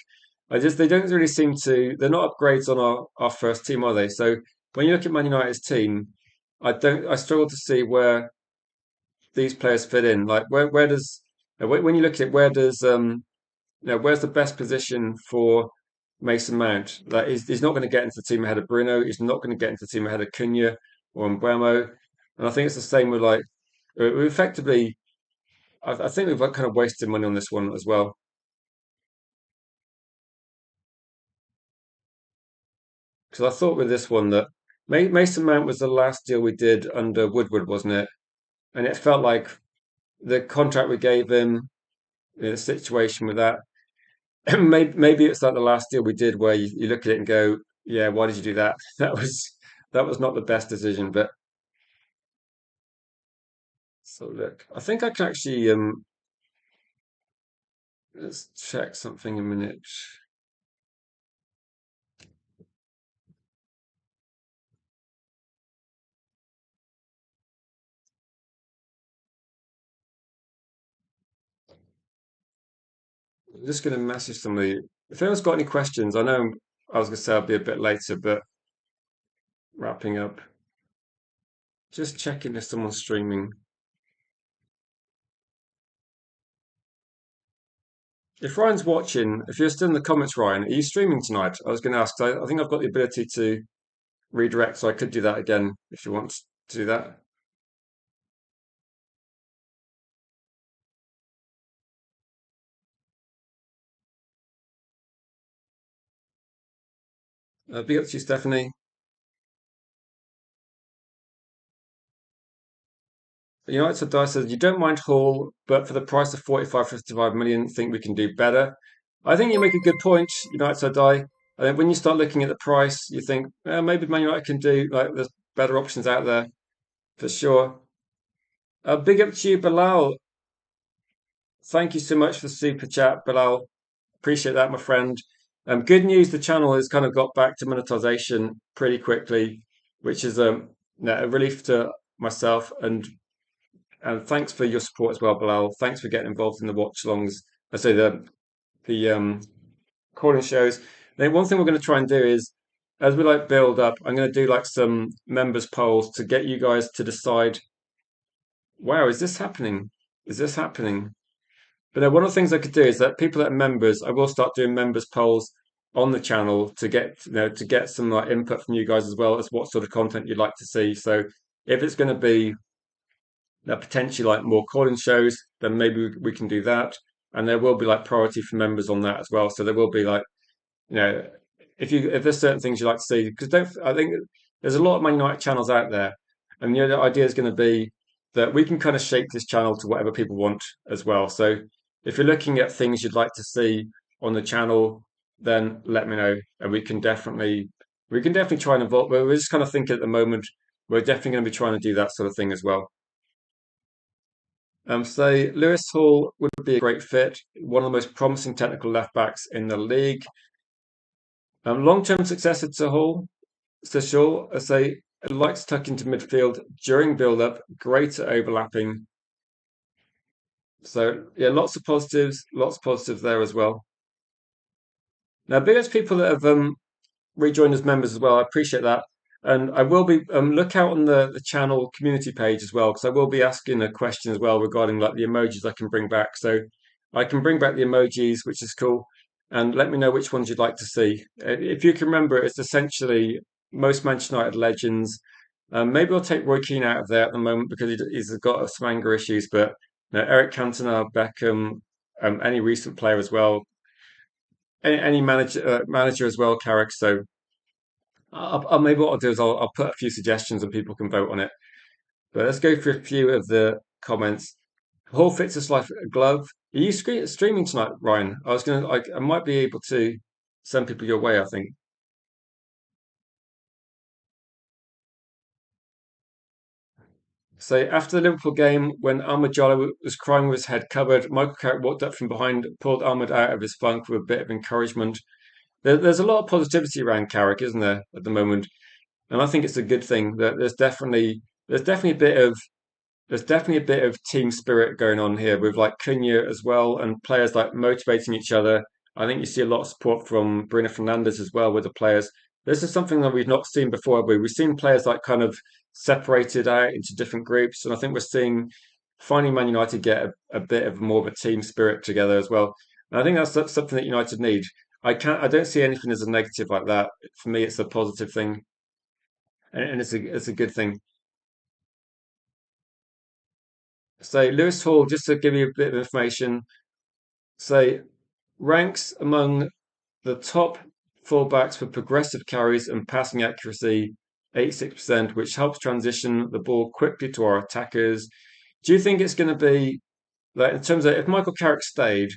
They don't really seem to. They're not upgrades on our first team, are they? So when you look at Man United's team, I struggle to see where these players fit in. Like where does when you look at it, where does where's the best position for Mason Mount? Like he's not going to get into the team ahead of Bruno. He's not going to get into the team ahead of Cunha or Mbeumo. And I think it's the same with like we effectively. I think we've like kind of wasted money on this one as well. Because I thought with this one that Mason Mount was the last deal we did under Woodward, wasn't it? And it felt like the contract we gave him, the situation with that. Maybe it's like the last deal we did where you look at it and go, yeah, why did you do that? That was not the best decision. But so look, I think I can actually let's check something a minute. I'm just going to message somebody. If anyone's got any questions, I know I was going to say I'll be a bit later, but wrapping up. Just checking if someone's streaming. If Ryan's watching, if you're still in the comments, Ryan, are you streaming tonight? I was going to ask. I think I've got the ability to redirect, so I could do that again if you want to do that. Big up to you, Stephanie. United Dice says you don't mind Hall, but for the price of 45, 55 million, think we can do better. I think you make a good point, United Die. I think when you start looking at the price, you think maybe Man United can do like there's better options out there for sure. Big up to you, Bilal. Thank you so much for the super chat, Bilal. Appreciate that, my friend. Good news, the channel has kind of got back to monetization pretty quickly, which is a relief to myself. And thanks for your support as well, Bilal. Thanks for getting involved in the watch alongs. I say the calling shows. Then one thing we're going to try and do is, as we like build up, I'm going to do like some members polls to get you guys to decide. Wow, is this happening? Is this happening? But one of the things I could do is that people that are members, I will start doing members polls on the channel to get some like input from you guys as well as what sort of content you'd like to see. So if it's going to be potentially like more calling shows, then maybe we can do that. And there will be like priority for members on that as well. So there will be like, you know, if there's certain things you like to see, because don't I think there's a lot of Man United channels out there, and the idea is going to be that we can kind of shape this channel to whatever people want as well. So if you're looking at things you'd like to see on the channel, then let me know, and we can definitely try and evolve. But we're just kind of thinking at the moment we're definitely going to be trying to do that sort of thing as well. So Lewis Hall would be a great fit, one of the most promising technical left backs in the league. Long-term successor to Hall, so sure, I say likes to tuck into midfield during build-up, great at overlapping. So yeah, lots of positives there as well. Now, big ups people that have rejoin as members as well. I appreciate that. And I will be look out on the channel community page as well, because I will be asking a question as well regarding like the emojis I can bring back. So I can bring back the emojis, which is cool. And let me know which ones you'd like to see. If you can remember, it's essentially most Manchester United legends. Maybe I'll take Roy Keane out of there at the moment because he's got some anger issues. But Eric Cantona, Beckham, any recent player as well, any manager as well, Carrick. So maybe what I'll do is I'll put a few suggestions and people can vote on it. But let's go through a few of the comments. Hall fits us like a glove. Are you streaming tonight, Ryan? I might be able to send people your way, I think. So after the Liverpool game, when Ahmed was crying with his head covered, Michael Carrick walked up from behind, pulled Ahmed out of his funk with a bit of encouragement. There's a lot of positivity around Carrick, isn't there, at the moment? And I think it's a good thing that there's definitely a bit of there's definitely a bit of team spirit going on here with like Cunha as well and players like motivating each other. I think you see a lot of support from Bruno Fernandes as well with the players. This is something that we've not seen before, have we? We've seen players like kind of separated out into different groups, and I think we're seeing finally Man United get a bit of more of a team spirit together as well. And I think that's something that United need. I don't see anything as a negative like that. For me, it's a positive thing, and it's a good thing. So Lewis Hall, just to give you a bit of information, say ranks among the top fullbacks for progressive carries and passing accuracy, 86%, which helps transition the ball quickly to our attackers. Do you think it's going to be like in terms of if Michael Carrick stayed,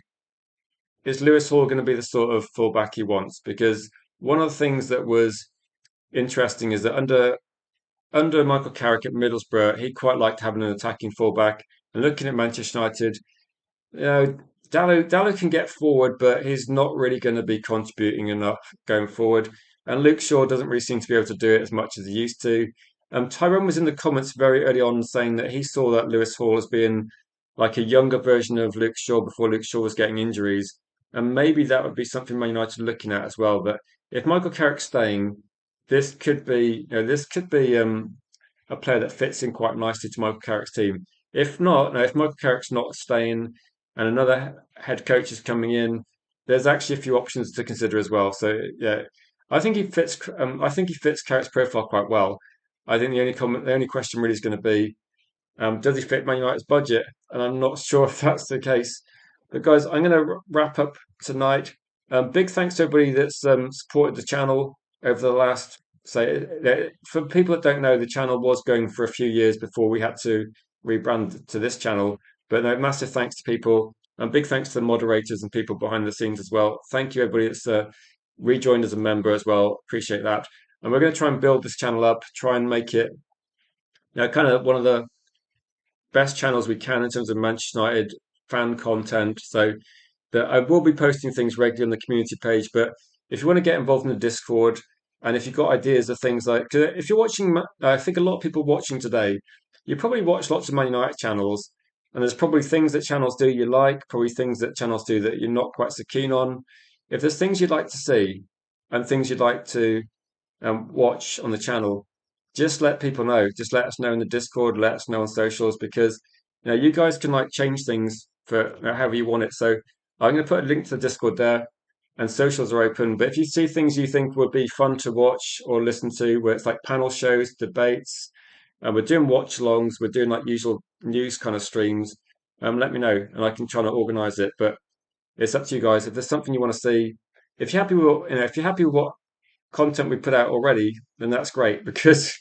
is Lewis Hall going to be the sort of fullback he wants? Because one of the things that was interesting is that under Michael Carrick at Middlesbrough, he quite liked having an attacking fullback. And looking at Manchester United, you know, Dallo can get forward, but he's not really going to be contributing enough going forward. And Luke Shaw doesn't really seem to be able to do it as much as he used to. Tyrone was in the comments very early on saying that he saw that Lewis Hall as being like a younger version of Luke Shaw before Luke Shaw was getting injuries. And maybe that would be something Man United are looking at as well. But if Michael Carrick's staying, this could be a player that fits in quite nicely to Michael Carrick's team. If not, no, if Michael Carrick's not staying and another head coach is coming in, there's actually a few options to consider as well. So yeah, I think he fits. I think he fits Carrick's profile quite well. I think the only question really is going to be, does he fit Man United's budget? And I'm not sure if that's the case. But guys, I'm going to wrap up tonight. Big thanks to everybody that's supported the channel over the last. Say, for people that don't know, the channel was going for a few years before we had to rebrand to this channel. But no, massive thanks to people, and big thanks to the moderators and people behind the scenes as well. Thank you, everybody that's rejoined as a member as well. Appreciate that. And we're going to try and build this channel up, try and make it, kind of one of the best channels we can in terms of Manchester United fan content. So that I will be posting things regularly on the community page. But if you want to get involved in the Discord, and if you've got ideas of things like, 'cause if you're watching, I think a lot of people watching today, you probably watch lots of Man United channels, and there's probably things that channels do you like, probably things that channels do that you're not quite so keen on. If there's things you'd like to see and things you'd like to watch on the channel, just let people know. Just let us know in the Discord, let us know on socials because you guys can like change things for however you want it. So I'm going to put a link to the Discord there, and socials are open. But if you see things you think would be fun to watch or listen to, where it's like panel shows, debates, we're doing watch-alongs, we're doing like usual news kind of streams. Let me know, and I can try to organise it. But it's up to you guys. If there's something you want to see, if you're happy with, if you're happy with what content we put out already, then that's great because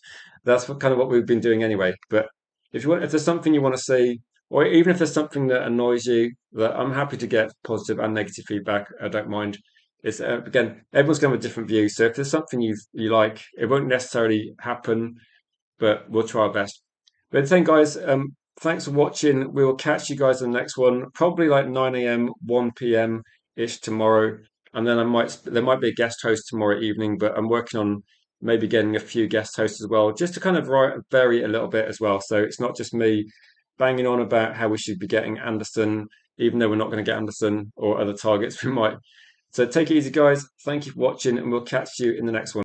that's kind of what we've been doing anyway. But if there's something you want to see, or even if there's something that annoys you, that I'm happy to get positive and negative feedback. I don't mind. It's again, everyone's going to have a different view. So if there's something you like, it won't necessarily happen, but we'll try our best. But then, guys, thanks for watching. We will catch you guys in the next one, probably like 9 a.m., 1 p.m. ish tomorrow. And then there might be a guest host tomorrow evening, but I'm working on maybe getting a few guest hosts as well, just to kind of vary it a little bit as well. So it's not just me. banging on about how we should be getting Anderson, even though we're not going to get Anderson or other targets we might. So take it easy, guys. Thank you for watching, and we'll catch you in the next one.